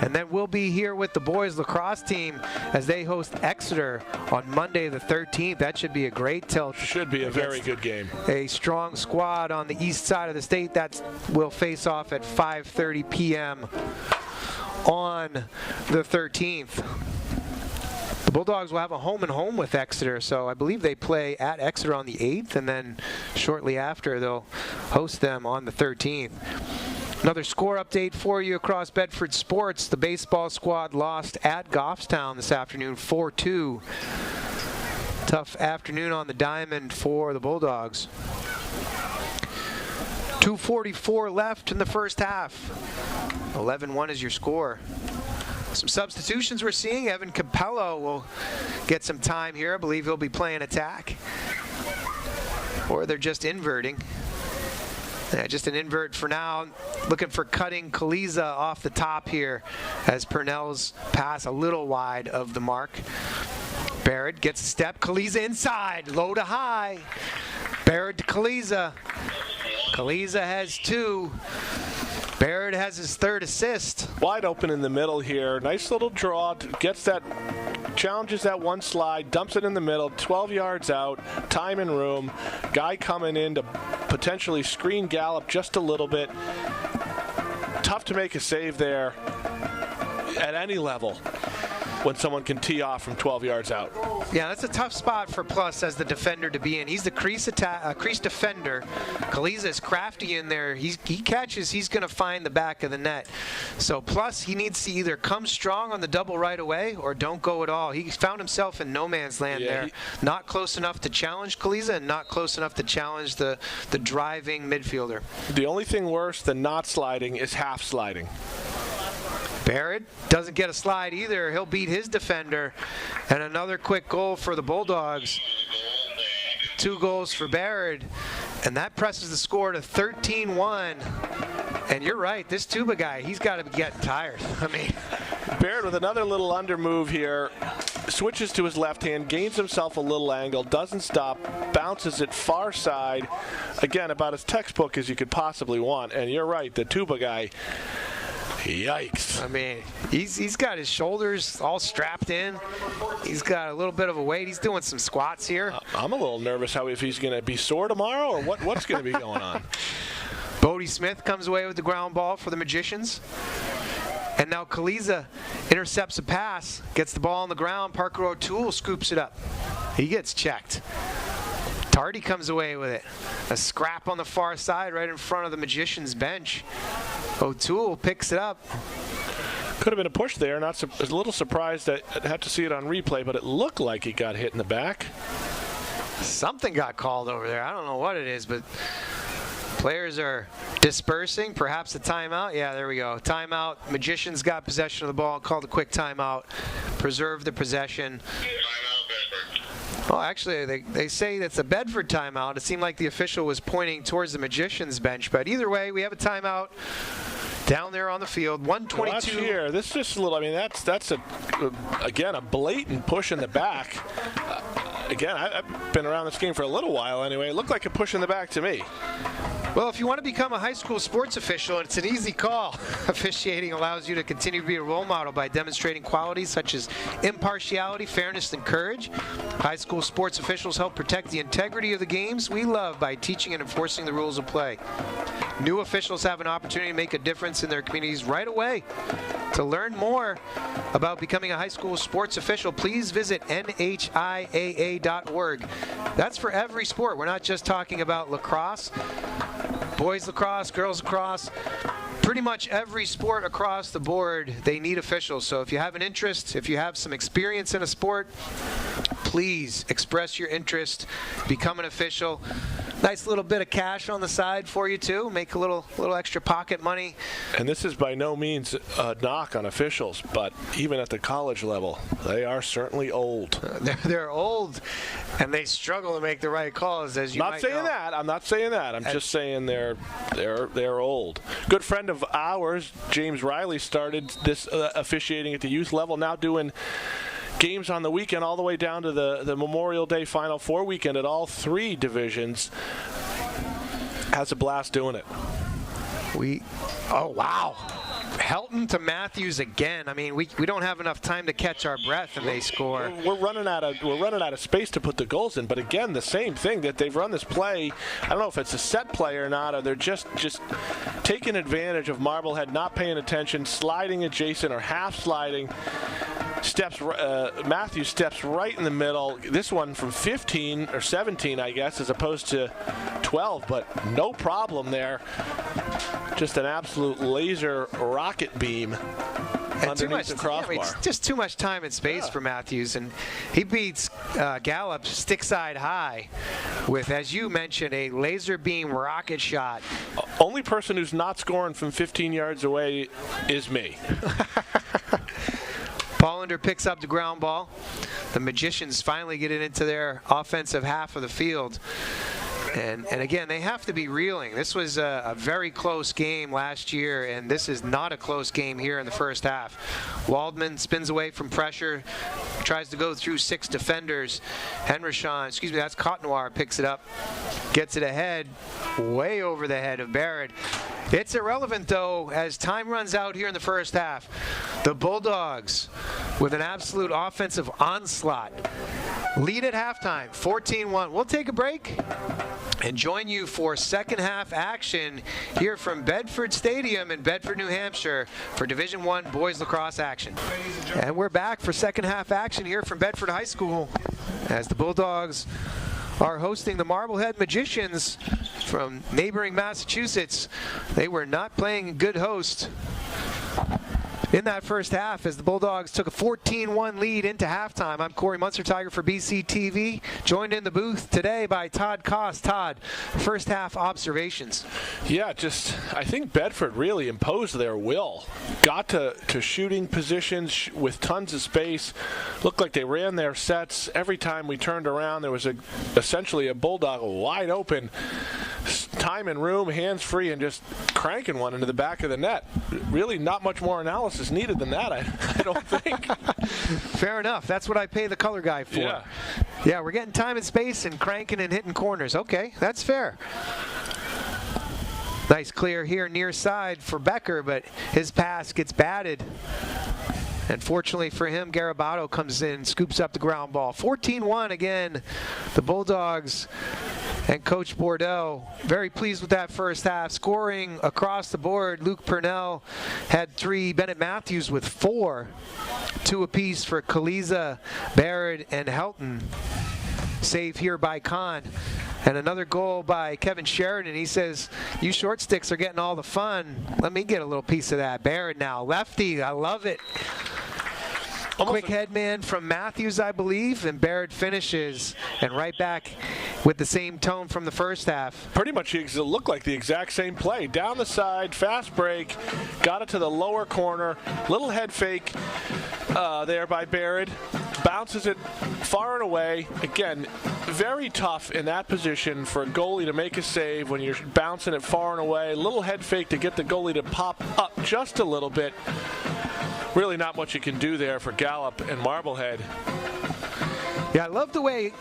And then we'll be here with the boys lacrosse team as they host Exeter on Monday the 13th. That should be a great tilt. Should be a very good game. A strong squad on the east side of the state that will face off at 5:30 p.m. on the 13th. The Bulldogs will have a home-and-home with Exeter, so I believe they play at Exeter on the 8th, and then shortly after they'll host them on the 13th. Another score update for you across Bedford sports. The baseball squad lost at Goffstown this afternoon, 4-2. Tough afternoon on the diamond for the Bulldogs. 2:44 left in the first half. 11-1 is your score. Some substitutions we're seeing. Evan Capello will get some time here. I believe he'll be playing attack. Or they're just inverting. Yeah, just an invert for now. Looking for cutting Kaliza off the top here as Purnell's pass a little wide of the mark. Barrett gets a step. Kaliza inside. Low to high. Barrett to Kaliza. Kaliza has 2. Barrett has his 3rd assist. Wide open in the middle here. Nice little draw. Gets that, challenges that one slide, dumps it in the middle, 12 yards out, time and room. Guy coming in to potentially screen Gallup just a little bit. Tough to make a save there at any level when someone can tee off from 12 yards out. Yeah, that's a tough spot for Plus as the defender to be in. He's the crease defender. Kaliza is crafty in there. He catches, he's going to find the back of the net. So Plus, he needs to either come strong on the double right away or don't go at all. He found himself in no man's land there. Not close enough to challenge Kaliza and not close enough to challenge the driving midfielder. The only thing worse than not sliding is half sliding. Barrett doesn't get a slide either. He'll beat his defender. And another quick goal for the Bulldogs. 2 goals for Barrett. And that presses the score to 13-1. And you're right, this Tuba guy, he's got to be getting tired. I mean, Barrett with another little under move here. Switches to his left hand, gains himself a little angle, doesn't stop, bounces it far side. Again, about as textbook as you could possibly want. And you're right, the Tuba guy, yikes. I mean, he's got his shoulders all strapped in. He's got a little bit of a weight. He's doing some squats here. I'm a little nervous if he's going to be sore tomorrow or what's going to be going on. Bodie Smith comes away with the ground ball for the Magicians. And now Kaliza intercepts a pass, gets the ball on the ground. Parker O'Toole scoops it up. He gets checked. Tardy comes away with it. A scrap on the far side right in front of the Magicians' bench. O'Toole picks it up. Could have been a push there. I was a little surprised that I'd have to see it on replay, but it looked like he got hit in the back. Something got called over there. I don't know what it is, but players are dispersing. Perhaps a timeout. Yeah, there we go. Timeout. Magicians got possession of the ball. Called a quick timeout. Preserve the possession. Well, actually, they say it's a Bedford timeout. It seemed like the official was pointing towards the Magicians' bench. But either way, we have a timeout down there on the field. 122. Watch here. This is just a little, I mean, that's again, a blatant push in the back. Again, I've been around this game for a little while anyway. It looked like a push in the back to me. Well, if you want to become a high school sports official, it's an easy call. Officiating allows you to continue to be a role model by demonstrating qualities such as impartiality, fairness, and courage. High school sports officials help protect the integrity of the games we love by teaching and enforcing the rules of play. New officials have an opportunity to make a difference in their communities right away. To learn more about becoming a high school sports official, please visit NHIAA.org. That's for every sport. We're not just talking about lacrosse. Boys lacrosse, girls lacrosse, pretty much every sport across the board, they need officials. So if you have an interest, if you have some experience in a sport, please express your interest, become an official. Nice little bit of cash on the side for you too. Make a little extra pocket money. And this is by no means a knock on officials, but even at the college level, they are certainly old. They're old, and they struggle to make the right calls, as you might know. I'm not saying that. I'm just saying they're old. Good friend of ours, James Riley, started this officiating at the youth level. Now doing games on the weekend all the way down to the Memorial Day Final Four weekend at all 3 divisions. Has a blast doing it. Oh, wow. Helton to Matthews again. I mean, we don't have enough time to catch our breath, and they score. We're running out of space to put the goals in. But again, the same thing that they've run this play. I don't know if it's a set play or not, or they're just taking advantage of Marblehead not paying attention, sliding adjacent or half sliding. Matthews steps right in the middle. This one from 15 or 17, I guess, as opposed to 12, but no problem there. Just an absolute laser rocket beam underneath the crossbar. It's just too much time and space for Matthews, and he beats Gallup stick side high with, as you mentioned, a laser beam rocket shot. Only person who's not scoring from 15 yards away is me. Pollender picks up the ground ball. The Magicians finally get it into their offensive half of the field. And again, they have to be reeling. This was a very close game last year, and this is not a close game here in the first half. Waldman spins away from pressure, tries to go through 6 defenders. That's Cotnoir, picks it up, gets it ahead, way over the head of Barrett. It's irrelevant, though, as time runs out here in the first half. The Bulldogs, with an absolute offensive onslaught, lead at halftime, 14-1. We'll take a break and join you for second half action here from Bedford Stadium in Bedford, New Hampshire for Division I boys lacrosse action. And we're back for second half action here from Bedford High School as the Bulldogs are hosting the Marblehead Magicians from neighboring Massachusetts. They were not playing good host in that first half as the Bulldogs took a 14-1 lead into halftime. I'm Corey Munster-Tiger for BC TV, joined in the booth today by Todd Koss. Todd, first half observations. Yeah, I think Bedford really imposed their will. Got to shooting positions with tons of space. Looked like they ran their sets. Every time we turned around, there was essentially a Bulldog wide open. Time and room, hands free, and just cranking one into the back of the net. Really not much more analysis needed than that, I don't think. Fair enough. That's what I pay the color guy for. Yeah, we're getting time and space and cranking and hitting corners. Okay, that's fair. Nice clear here near side for Becker, but his pass gets batted. And fortunately for him, Garabato comes in, scoops up the ground ball. 14-1 again, the Bulldogs and Coach Bordeaux very pleased with that first half. Scoring across the board, Luke Purnell had 3, Bennett Matthews with 4. 2 apiece for Kaliza, Barrett, and Helton. Save here by Kahn. And another goal by Kevin Sheridan. He says, you short sticks are getting all the fun. Let me get a little piece of that. Barrett now, lefty, I love it. Quick head man from Matthews, I believe, and Barrett finishes. And right back with the same tone from the first half. Pretty much it looked like the exact same play. Down the side, fast break, got it to the lower corner, little head fake there by Barrett. Bounces it far and away. Again, very tough in that position for a goalie to make a save when you're bouncing it far and away. Little head fake to get the goalie to pop up just a little bit. Really not much you can do there for Gallup and Marblehead. Yeah, I love the way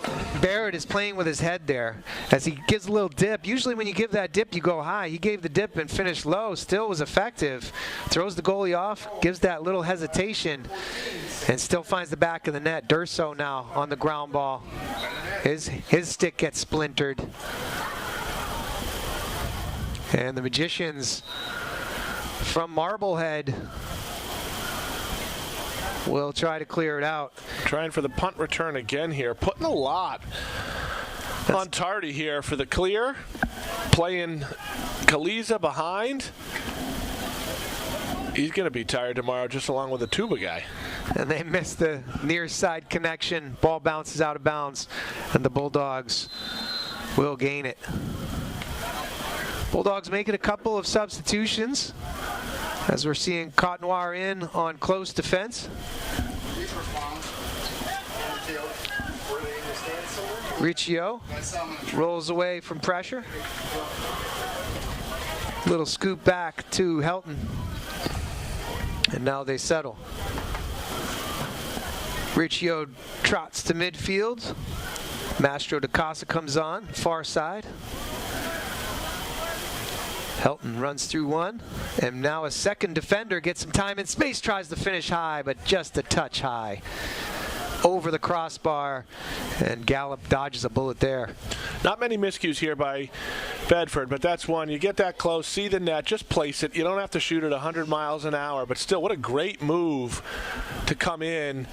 Barrett is playing with his head there as he gives a little dip. Usually when you give that dip, you go high. He gave the dip and finished low. Still was effective. Throws the goalie off, gives that little hesitation, and still finds the back of the net. Durso now on the ground ball. His stick gets splintered. And the Magicians from Marblehead will try to clear it out. Trying for the punt return again here. Putting a lot on Tardy here for the clear. Playing Kaliza behind. He's going to be tired tomorrow just along with the tuba guy. And they miss the near side connection. Ball bounces out of bounds, and the Bulldogs will gain it. Bulldogs making a couple of substitutions as we're seeing Cotnoir in on close defense. Riccio rolls away from pressure. Little scoop back to Helton. And now they settle. Riccio trots to midfield. Mastro DaCasa comes on, far side. Helton runs through one, and now a second defender gets some time in space, tries to finish high, but just a touch high. Over the crossbar, and Gallup dodges a bullet there. Not many miscues here by Bedford, but that's one. You get that close, see the net, just place it. You don't have to shoot at 100 miles an hour, but still, what a great move to come in,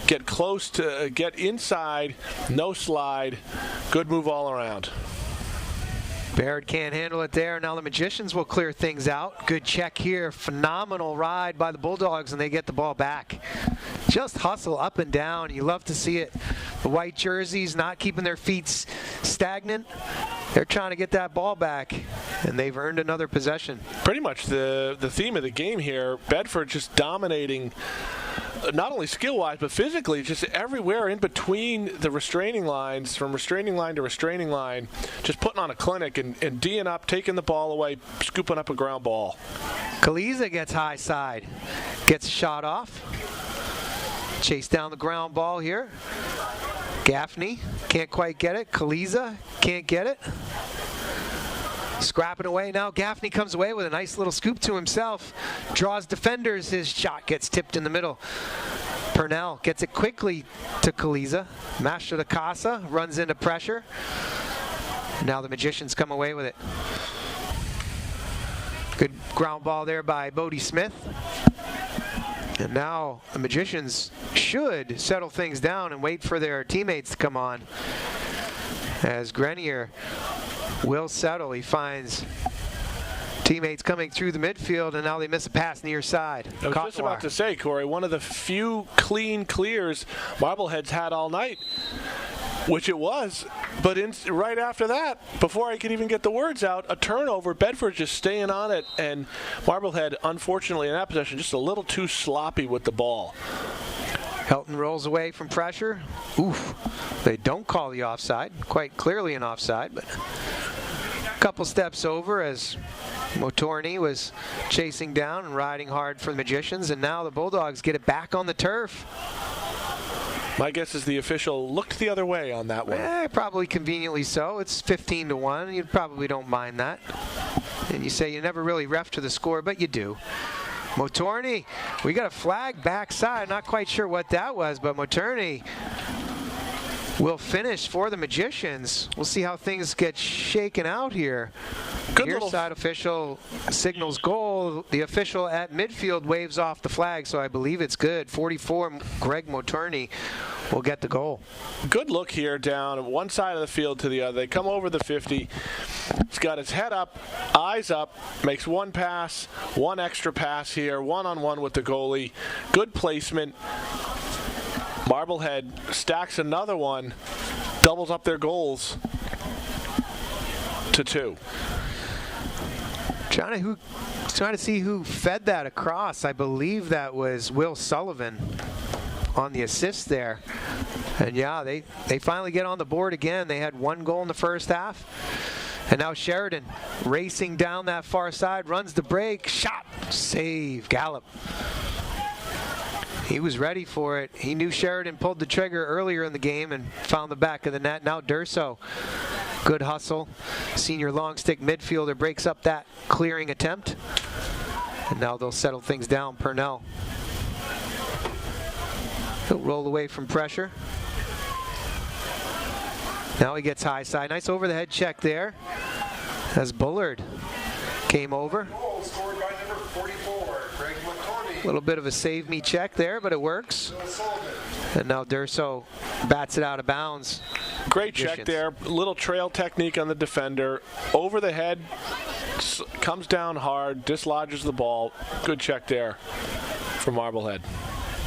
get close to, get inside, no slide. Good move all around. Baird can't handle it there. Now the Magicians will clear things out. Good check here. Phenomenal ride by the Bulldogs, and they get the ball back. Just hustle up and down. You love to see it. The white jerseys not keeping their feet stagnant. They're trying to get that ball back, and they've earned another possession. Pretty much the theme of the game here. Bedford just dominating, not only skill-wise, but physically, just everywhere in between the restraining lines, from restraining line to restraining line, just putting on a clinic and D'ing up, taking the ball away, scooping up a ground ball. Kaliza gets high side, gets a shot off. Chase down the ground ball here. Gaffney can't quite get it. Kaliza can't get it. Scrapping away now. Gaffney comes away with a nice little scoop to himself. Draws defenders. His shot gets tipped in the middle. Purnell gets it quickly to Kaliza. Mastro DaCasa runs into pressure. Now the Magicians come away with it. Good ground ball there by Bodie Smith. And now the Magicians should settle things down and wait for their teammates to come on. As Grenier will settle, he finds teammates coming through the midfield, and now they miss a pass near side. I was just about to say, Corey, one of the few clean clears Marblehead's had all night, which it was. But right after that, before I could even get the words out, a turnover. Bedford just staying on it, and Marblehead, unfortunately, in that possession, just a little too sloppy with the ball. Helton rolls away from pressure. Oof. They don't call the offside. Quite clearly an offside, but a couple steps over as Motorny was chasing down and riding hard for the Magicians, and now the Bulldogs get it back on the turf. My guess is the official looked the other way on that one. Probably conveniently so. It's 15-1. You probably don't mind that. And you say you never really ref to the score, but you do. Motorny, we got a flag backside. Not quite sure what that was, but Motorny will finish for the Magicians. We'll see how things get shaken out here. Near side official signals goal. The official at midfield waves off the flag, so I believe it's good. 44, Greg Motorny will get the goal. Good look here down one side of the field to the other. They come over the 50. He's got his head up, eyes up, makes one pass, one extra pass here, one-on-one with the goalie. Good placement. Marblehead stacks another one, doubles up their goals to 2. Trying to see who fed that across. I believe that was Will Sullivan on the assist there. And yeah, they finally get on the board again. They had one goal in the first half. And now Sheridan racing down that far side, runs the break, shot, save, Gallup. He was ready for it. He knew Sheridan pulled the trigger earlier in the game and found the back of the net. Now Durso, good hustle. Senior long stick midfielder breaks up that clearing attempt. And now they'll settle things down. Purnell. He'll roll away from pressure. Now he gets high side. Nice over the head check there as Bullard came over. Goal scored by number 44, Greg McCorney. A little bit of a save me check there, but it works. And now Durso bats it out of bounds. Great check there. Little trail technique on the defender. Over the head, comes down hard, dislodges the ball. Good check there for Marblehead.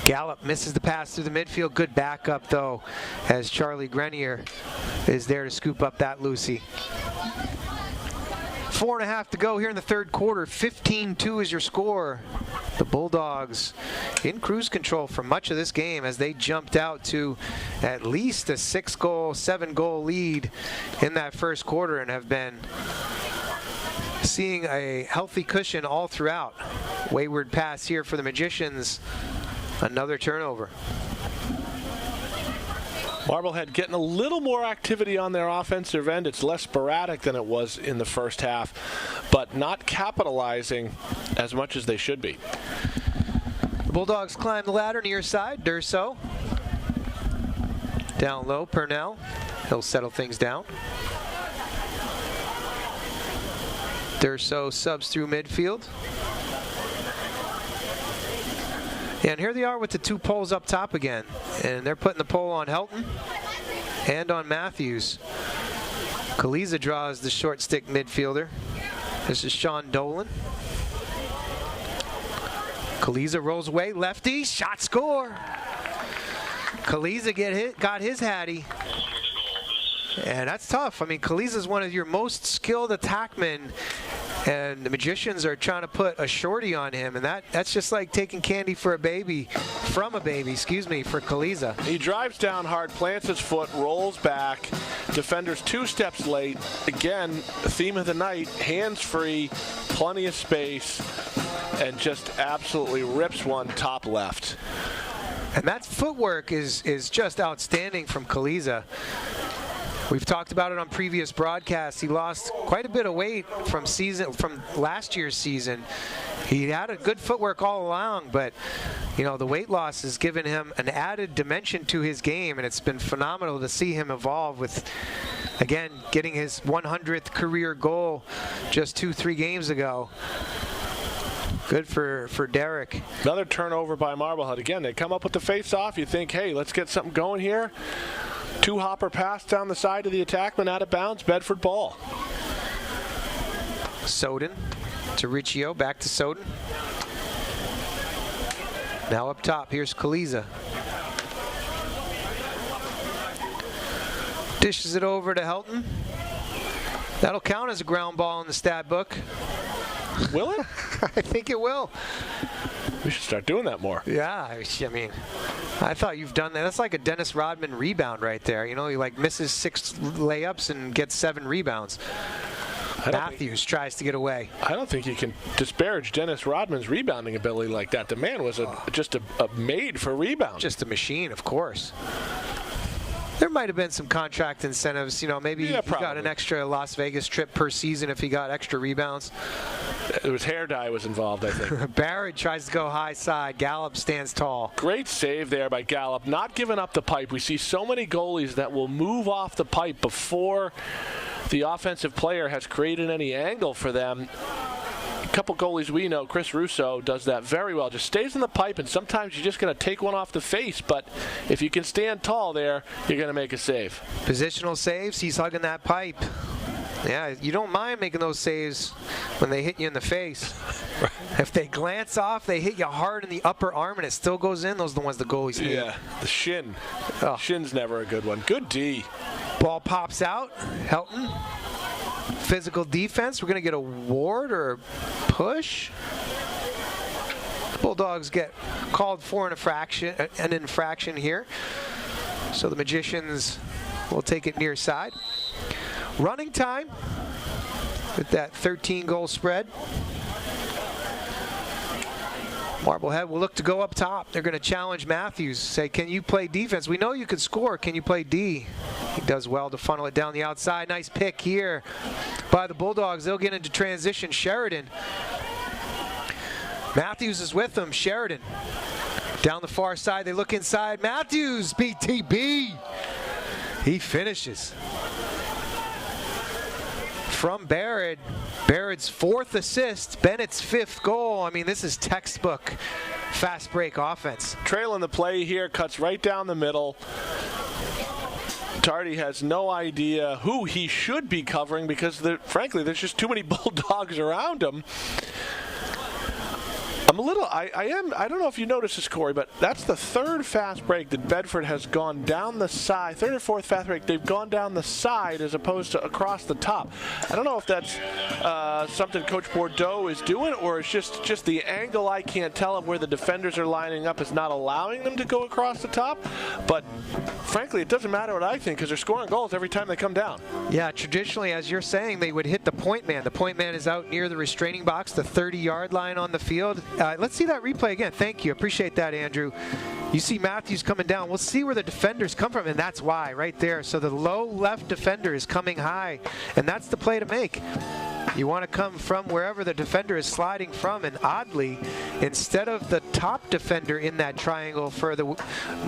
Gallup misses the pass through the midfield. Good backup, though, as Charlie Grenier is there to scoop up that Lucy. 4.5 to go here in the third quarter. 15-2 is your score. The Bulldogs in cruise control for much of this game as they jumped out to at least a 6-goal, 7-goal lead in that first quarter and have been seeing a healthy cushion all throughout. Wayward pass here for the Magicians. Another turnover. Marblehead getting a little more activity on their offensive end. It's less sporadic than it was in the first half, but not capitalizing as much as they should be. The Bulldogs climb the ladder near side. Durso. Down low, Purnell. He'll settle things down. Durso subs through midfield. And here they are with the two poles up top again. And they're putting the pole on Helton and on Matthews. Kaliza draws the short stick midfielder. This is Sean Dolan. Kaliza rolls away, lefty, shot, score. Kaliza got his hattie. And that's tough. I mean, Kaliza is one of your most skilled attackmen, and the Magicians are trying to put a shorty on him, and that's just like taking candy from a baby, for Kaliza. He drives down hard, plants his foot, rolls back. Defender's 2 steps late. Again, theme of the night, hands free, plenty of space, and just absolutely rips one top left. And that footwork is just outstanding from Kaliza. We've talked about it on previous broadcasts. He lost quite a bit of weight from last year's season. He had a good footwork all along, but the weight loss has given him an added dimension to his game, and it's been phenomenal to see him evolve with, again, getting his 100th career goal just 2-3 games ago. Good for Derek. Another turnover by Marblehead. Again, they come up with the face-off. You think, hey, let's get something going here. 2-hopper pass down the side of the attackman, out of bounds, Bedford ball. Soden to Riccio, back to Soden. Now up top, here's Kaliza. Dishes it over to Helton. That'll count as a ground ball in the stat book. Will it? I think it will. We should start doing that more. Yeah, I mean, I thought you've done that. That's like a Dennis Rodman rebound right there. He misses 6 layups and gets 7 rebounds. Matthews tries to get away. I don't think you can disparage Dennis Rodman's rebounding ability like that. The man was just a made for rebound. Just a machine, of course. There might have been some contract incentives. Maybe he got an extra Las Vegas trip per season if he got extra rebounds. It was hair dye was involved, I think. Barrett tries to go high side. Gallup stands tall. Great save there by Gallup. Not giving up the pipe. We see so many goalies that will move off the pipe before the offensive player has created any angle for them. A couple goalies we know, Chris Russo does that very well. Just stays in the pipe, and sometimes you're just going to take one off the face. But if you can stand tall there, you're going to make a save. Positional saves, he's hugging that pipe. Yeah, you don't mind making those saves when they hit you in the face. Right. If they glance off, they hit you hard in the upper arm, and it still goes in. Those are the ones the goalies hit. Yeah, the shin. Oh. Shin's never a good one. Good D. Ball pops out. Helton. Physical defense. We're going to get a ward or a push. Bulldogs get called for an infraction here. So the Magicians will take it near side. Running time with that 13-goal spread. Marblehead will look to go up top. They're going to challenge Matthews. Say, can you play defense? We know you can score. Can you play D? He does well to funnel it down the outside. Nice pick here by the Bulldogs. They'll get into transition. Sheridan. Matthews is with them. Sheridan. Down the far side. They look inside. Matthews, BTB. He finishes. From Barrett. Barrett's 4th assist, Bennett's 5th goal. I mean, this is textbook fast break offense. Trailing the play here, cuts right down the middle. Tardy has no idea who he should be covering because, frankly, there's just too many Bulldogs around him. I'm a little, I don't know if you noticed this, Corey, but that's the 3rd fast break that Bedford has gone down the side. 3rd or 4th fast break, they've gone down the side as opposed to across the top. I don't know if that's something Coach Bordeaux is doing, or it's just the angle I can't tell of where the defenders are lining up is not allowing them to go across the top. But frankly, it doesn't matter what I think because they're scoring goals every time they come down. Yeah, traditionally, as you're saying, they would hit the point man. The point man is out near the restraining box, the 30-yard line on the field. Let's see that replay again. Thank you. Appreciate that, Andrew. You see Matthews coming down. We'll see where the defenders come from, and that's why right there. So the low left defender is coming high, and that's the play to make. You want to come from wherever the defender is sliding from, and oddly, instead of the top defender in that triangle for the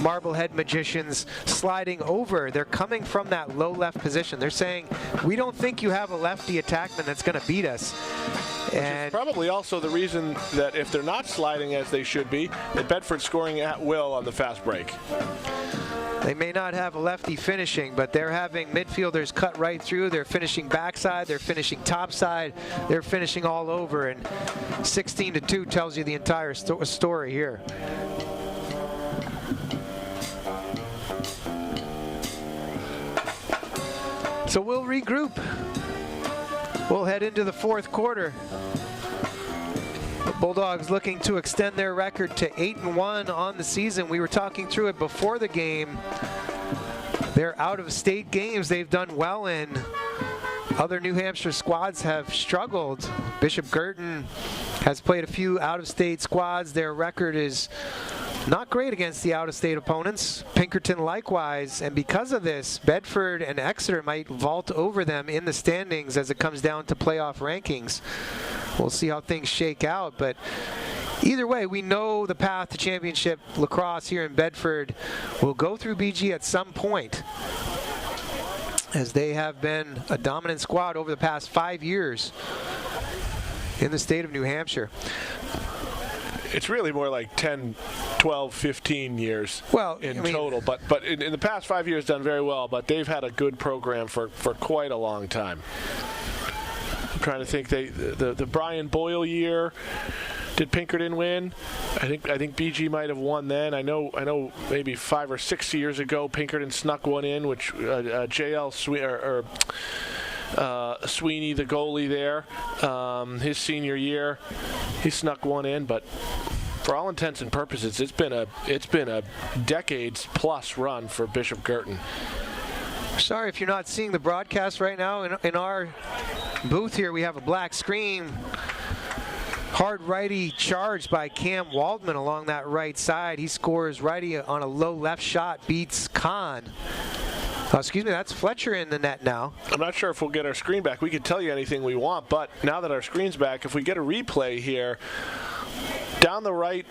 Marblehead Magicians sliding over, they're coming from that low left position. They're saying, we don't think you have a lefty attackman that's going to beat us. And probably also the reason that if they're not sliding as they should be, that Bedford's scoring at will on the fast break. They may not have a lefty finishing, but they're having midfielders cut right through. They're finishing backside. They're finishing topside. They're finishing all over. And 16-2 tells you the entire story here. So we'll regroup. We'll head into the fourth quarter. The Bulldogs looking to extend their record to 8-1 on the season. We were talking through it before the game. Their out-of-state games they've done well in. Other New Hampshire squads have struggled. Bishop Girton has played a few out-of-state squads. Their record is not great against the out-of-state opponents. Pinkerton likewise, and because of this, Bedford and Exeter might vault over them in the standings as it comes down to playoff rankings. We'll see how things shake out, but either way, we know the path to championship lacrosse here in Bedford will go through BG at some point, as they have been a dominant squad over the past 5 years in the state of New Hampshire. It's really more like 10, 12, 15 years in total. But in the past 5 years, done very well. But they've had a good program for quite a long time. I'm trying to think. The Brian Boyle year, did Pinkerton win? I think BG might have won then. I know. Maybe 5 or 6 years ago, Pinkerton snuck one in, which J.L. Sweeney, the goalie there, his senior year, he snuck one in. But for all intents and purposes, it's been a decades plus run for Bishop Girton. Sorry if you're not seeing the broadcast right now. In our booth here, we have a black screen. Hard righty charge by Cam Waldman along that right side. He scores righty on a low left shot, beats Kahn. Excuse me, that's Fletcher in the net now. I'm not sure if we'll get our screen back. We can tell you anything we want, but now that our screen's back, if we get a replay here, down the right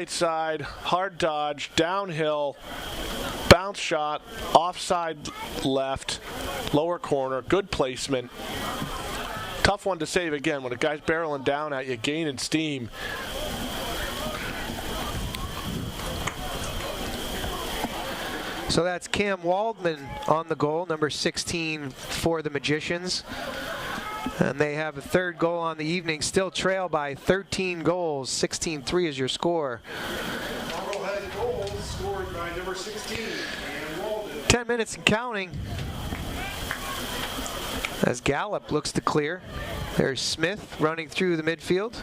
side, hard dodge, downhill, bounce shot, offside left, lower corner, good placement. Tough one to save again when a guy's barreling down at you, gaining steam. So that's Cam Waldman on the goal, number 16 for the Magicians. And they have a third goal on the evening, still trail by 13 goals. 16-3 is your score. Marblehead goals scored by number 16, Cam Waldman. 10 minutes and counting. As Gallup looks to clear. There's Smith running through the midfield.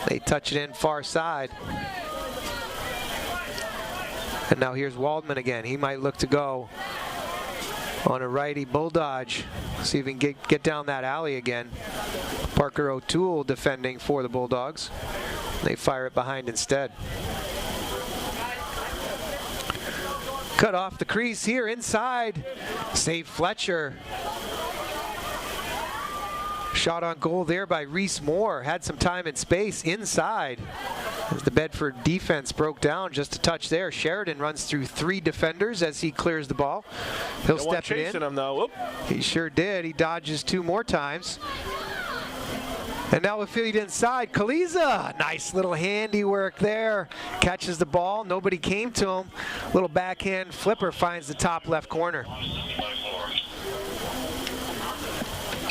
They touch it in far side. And now here's Waldman again. He might look to go on a righty bull dodge. See if he can get down that alley again. Parker O'Toole defending for the Bulldogs. They fire it behind instead. Cut off the crease here inside. Save Fletcher. Shot on goal there by Reese Moore. Had some time and space inside. As the Bedford defense broke down just a touch there. Sheridan runs through 3 defenders as he clears the ball. He'll step it in. Chasing him though. Whoop. He sure did. He dodges 2 more times. And now we feed inside. Kaliza, nice little handiwork there. Catches the ball. Nobody came to him. Little backhand flipper finds the top left corner.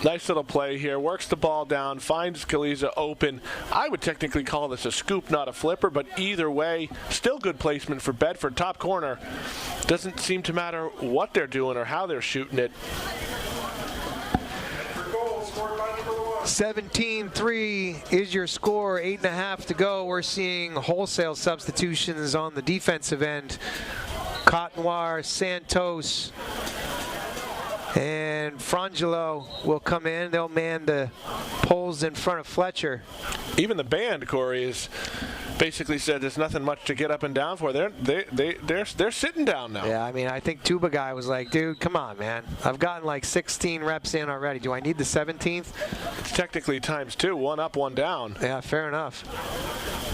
Nice little play here. Works the ball down, finds Kaliza open. I would technically call this a scoop, not a flipper, but either way, still good placement for Bedford. Top corner. Doesn't seem to matter what they're doing or how they're shooting it. 17-3 is your score. 8.5 to go. We're seeing wholesale substitutions on the defensive end. Cotnoir, Santos, And Frangelo will come in. They'll man the poles in front of Fletcher. Even the band, Corey, is basically said there's nothing much to get up and down for. They're sitting down now. Yeah, I mean, I think tuba guy was like, dude, come on, man. I've gotten like 16 reps in already. Do I need the 17th? It's technically times 2, 1 up, 1 down. Yeah, fair enough.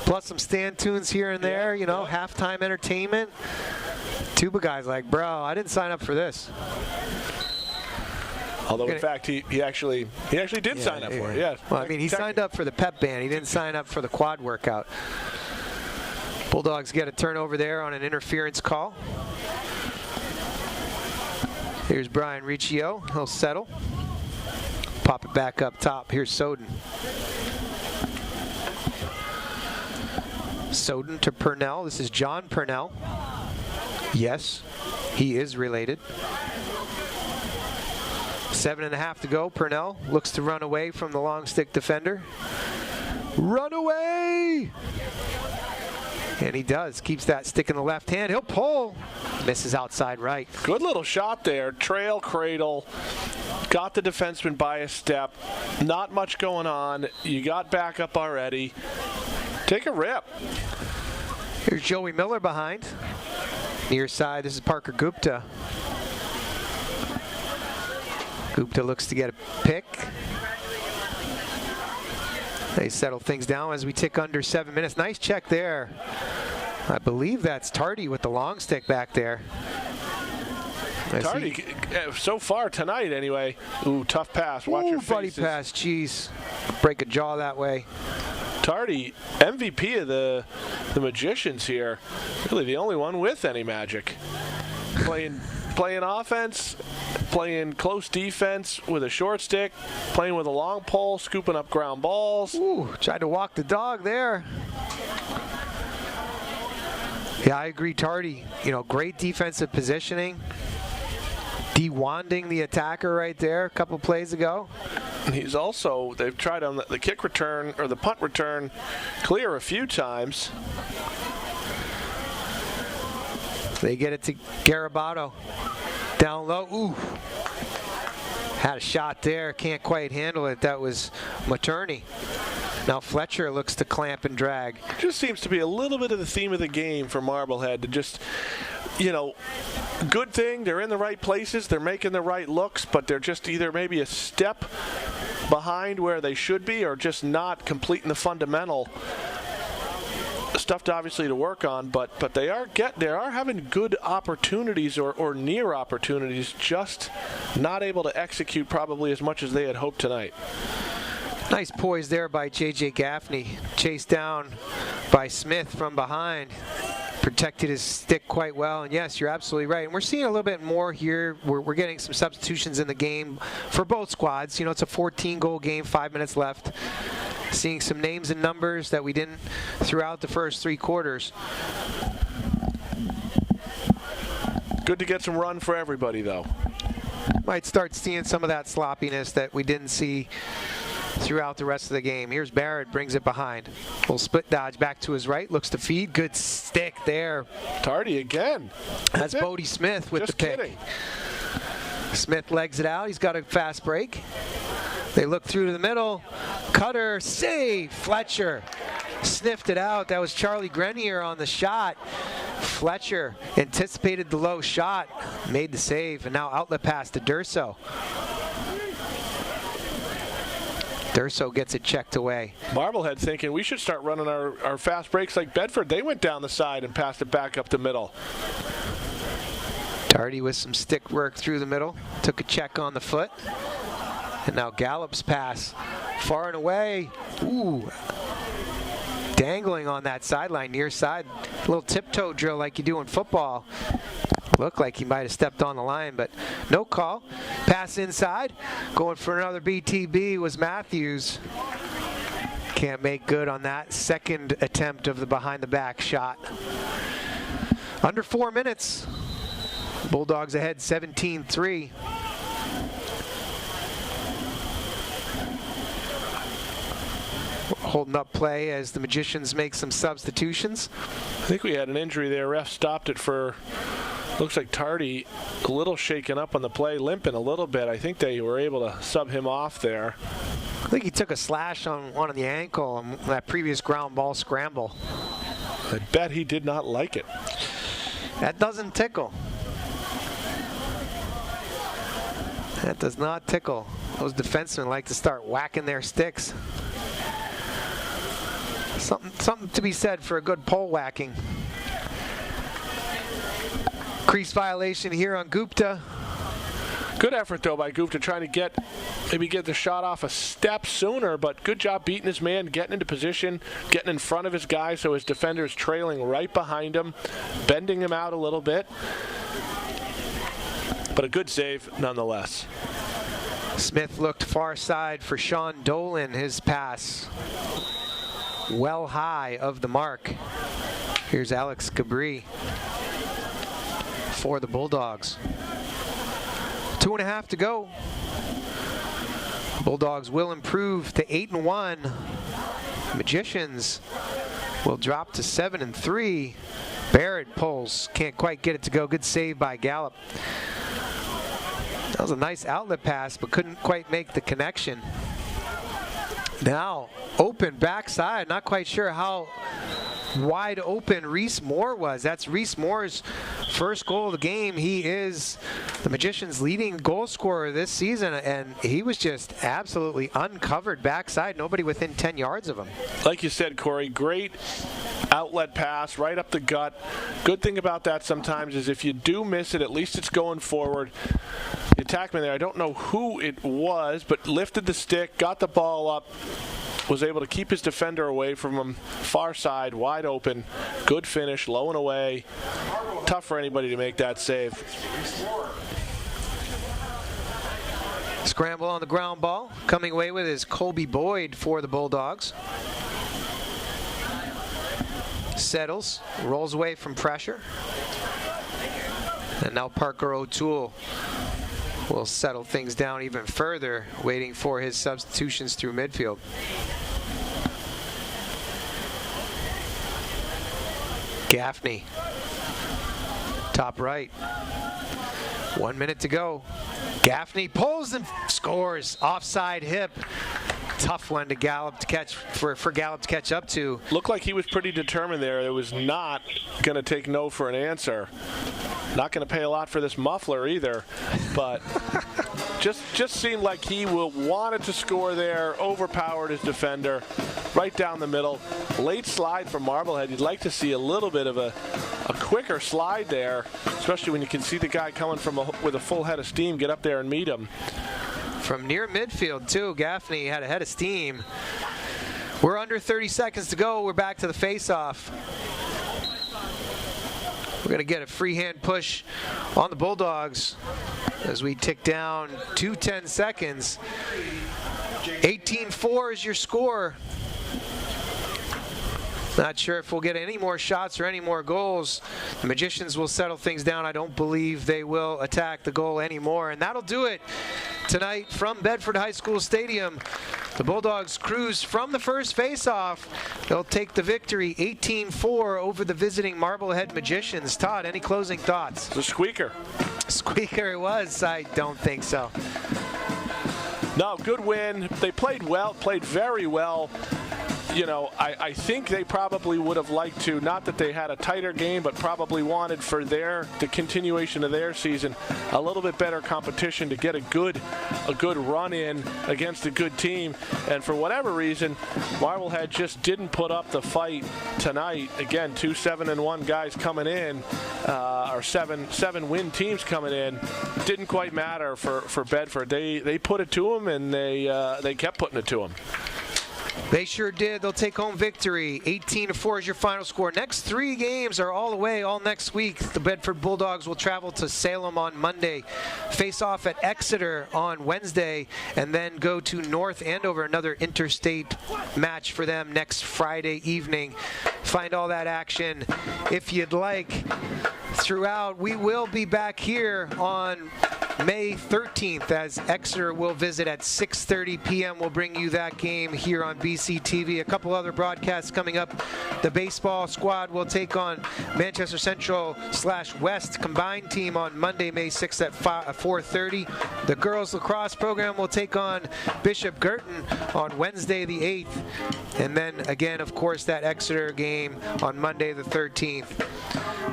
Plus some stand tunes here and there, halftime entertainment. Tuba guy's like, bro, I didn't sign up for this. Although, in fact, he actually did sign up for it, yeah. Well, I mean, he signed up for the pep band. He didn't sign up for the quad workout. Bulldogs get a turnover there on an interference call. Here's Brian Riccio. He'll settle. Pop it back up top. Here's Soden. Soden to Purnell. This is John Purnell. Yes, he is related. 7.5 to go. Purnell looks to run away from the long stick defender. Run away! And he does. Keeps that stick in the left hand. He'll pull. Misses outside right. Good little shot there. Trail cradle. Got the defenseman by a step. Not much going on. You got back up already. Take a rip. Here's Joey Miller behind. Near side, this is Parker Gupta. Gupta looks to get a pick. They settle things down as we tick under 7 minutes. Nice check there. I believe that's Tardy with the long stick back there. Tardy, so far tonight anyway. Ooh, tough pass. Watch your buddy faces. pass. Jeez. Break a jaw that way. Tardy, MVP of the Magicians here. Really the only one with any magic. Playing offense, playing close defense with a short stick, playing with a long pole, scooping up ground balls. Ooh, tried to walk the dog there. Yeah, I agree, Tardy. Great defensive positioning. De-wanding the attacker right there a couple plays ago. He's also, they've tried on the kick return or the punt return clear a few times. They get it to Garabato. Down low. Ooh. Had a shot there. Can't quite handle it. That was Materney. Now Fletcher looks to clamp and drag. Just seems to be a little bit of the theme of the game for Marblehead to just, good thing. They're in the right places. They're making the right looks, but they're just either maybe a step behind where they should be or just not completing the fundamental stuff obviously to work on, but they are having good opportunities or near opportunities, just not able to execute probably as much as they had hoped tonight. Nice poise there by J.J. Gaffney. Chased down by Smith from behind. Protected his stick quite well, and yes, you're absolutely right. And we're seeing a little bit more here. We're getting some substitutions in the game for both squads. It's a 14-goal game, 5 minutes left. Seeing some names and numbers that we didn't throughout the first 3 quarters. Good to get some run for everybody, though. Might start seeing some of that sloppiness that we didn't see throughout the rest of the game. Here's Barrett, brings it behind. Little split dodge back to his right, looks to feed. Good stick there. Tardy again. That's Bodie Smith with Just the pick. kidding. Smith legs it out. He's got a fast break. They look through to the middle. Cutter, save. Fletcher sniffed it out. That was Charlie Grenier on the shot. Fletcher anticipated the low shot, made the save, and now outlet pass to Durso. Durso gets it checked away. Marblehead thinking we should start running our fast breaks like Bedford. They went down the side and passed it back up the middle. Tardy with some stick work through the middle. Took a check on the foot. And now Gallup's pass. Far and away. Ooh. Dangling on that sideline, near side. A little tiptoe drill like you do in football. Looked like he might have stepped on the line, but no call. Pass inside. Going for another BTB was Matthews. Can't make good on that second attempt of the behind-the-back shot. Under 4 minutes. Bulldogs ahead 17-3. Holding up play as the Magicians make some substitutions. I think we had an injury there. Ref stopped it for Looks like Tardy a little shaken up on the play, limping a little bit. I think they were able to sub him off there. I think he took a slash on one of the ankle on that previous ground ball scramble. I bet he did not like it. That doesn't tickle. That does not tickle. Those defensemen like to start whacking their sticks. Something to be said for a good pole whacking. Crease violation here on Gupta. Good effort, though, by Gupta trying to maybe get the shot off a step sooner, but good job beating his man, getting into position, getting in front of his guy so his defender's trailing right behind him, bending him out a little bit. But a good save nonetheless. Smith looked far side for Sean Dolan. His pass well high of the mark. Here's Alex Cabri for the Bulldogs. 2.5 to go. Bulldogs will improve to 8-1. Magicians will drop to 7-3. Barrett pulls, can't quite get it to go. Good save by Gallup. That was a nice outlet pass, but couldn't quite make the connection. Now, open backside. Not quite sure how wide open Reese Moore was. That's Reese Moore's first goal of the game. He is the Magicians' leading goal scorer this season, and he was just absolutely uncovered backside. Nobody within 10 yards of him. Like you said, Corey, great outlet pass right up the gut. Good thing about that sometimes is if you do miss it, at least it's going forward. The attackman there, I don't know who it was, but lifted the stick, got the ball up, was able to keep his defender away from him. Far side, wide open, good finish, low and away. Tough for anybody to make that save. Scramble on the ground ball. Coming away with is Colby Boyd for the Bulldogs. Settles, rolls away from pressure. And now Parker O'Toole will settle things down even further, waiting for his substitutions through midfield. Gaffney, top right. 1 minute to go. Gaffney pulls and scores. Offside hip. Tough one to Gallup to catch for Gallup to catch up to. Looked like he was pretty determined there. It was not going to take no for an answer. Not going to pay a lot for this muffler either, but just seemed like he wanted to score there. Overpowered his defender, right down the middle. Late slide from Marblehead. You'd like to see a little bit of a quicker slide there, especially when you can see the guy coming from with a full head of steam get up there and meet him. From near midfield, too, Gaffney had a head of steam. We're under 30 seconds to go. We're back to the face-off. We're going to get a free hand push on the Bulldogs as we tick down to 10 seconds. 18-4 is your score. Not sure if we'll get any more shots or any more goals. The Magicians will settle things down. I don't believe they will attack the goal anymore. And that'll do it tonight from Bedford High School Stadium. The Bulldogs cruise from the first face-off. They'll take the victory 18-4 over the visiting Marblehead Magicians. Todd, any closing thoughts? The squeaker. Squeaker it was. I don't think so. No, good win. They played well, played very well. You know, I think they probably would have liked to, not that they had a tighter game, but probably wanted for the continuation of their season, a little bit better competition to get a good run in against a good team. And for whatever reason, Marblehead just didn't put up the fight tonight. Again, 2 7-1 guys coming in, or seven win teams coming in. Didn't quite matter for Bedford. They put it to them, and they kept putting it to them. They sure did. They'll take home victory. 18-4 is your final score. Next 3 games are all away all next week. The Bedford Bulldogs will travel to Salem on Monday, face off at Exeter on Wednesday, and then go to North Andover, another interstate match for them next Friday evening. Find all that action if you'd like throughout. We will be back here on May 13th, as Exeter will visit at 6:30 p.m. We'll bring you that game here on BCTV. A couple other broadcasts coming up. The baseball squad will take on Manchester Central/West combined team on Monday, May 6th at 4:30. The girls lacrosse program will take on Bishop Girton on Wednesday the 8th. And then again, of course, that Exeter game on Monday the 13th.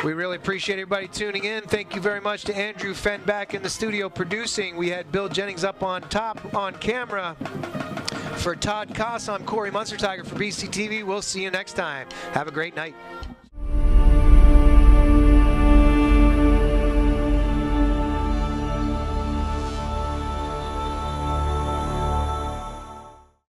We really appreciate everybody tuning in. Thank you very much to Andrew Fenn back in the studio producing. We had Bill Jennings up on top on camera. For Todd Koss, I'm Corey Munstertiger for BCTV. We'll see you next time. Have a great night.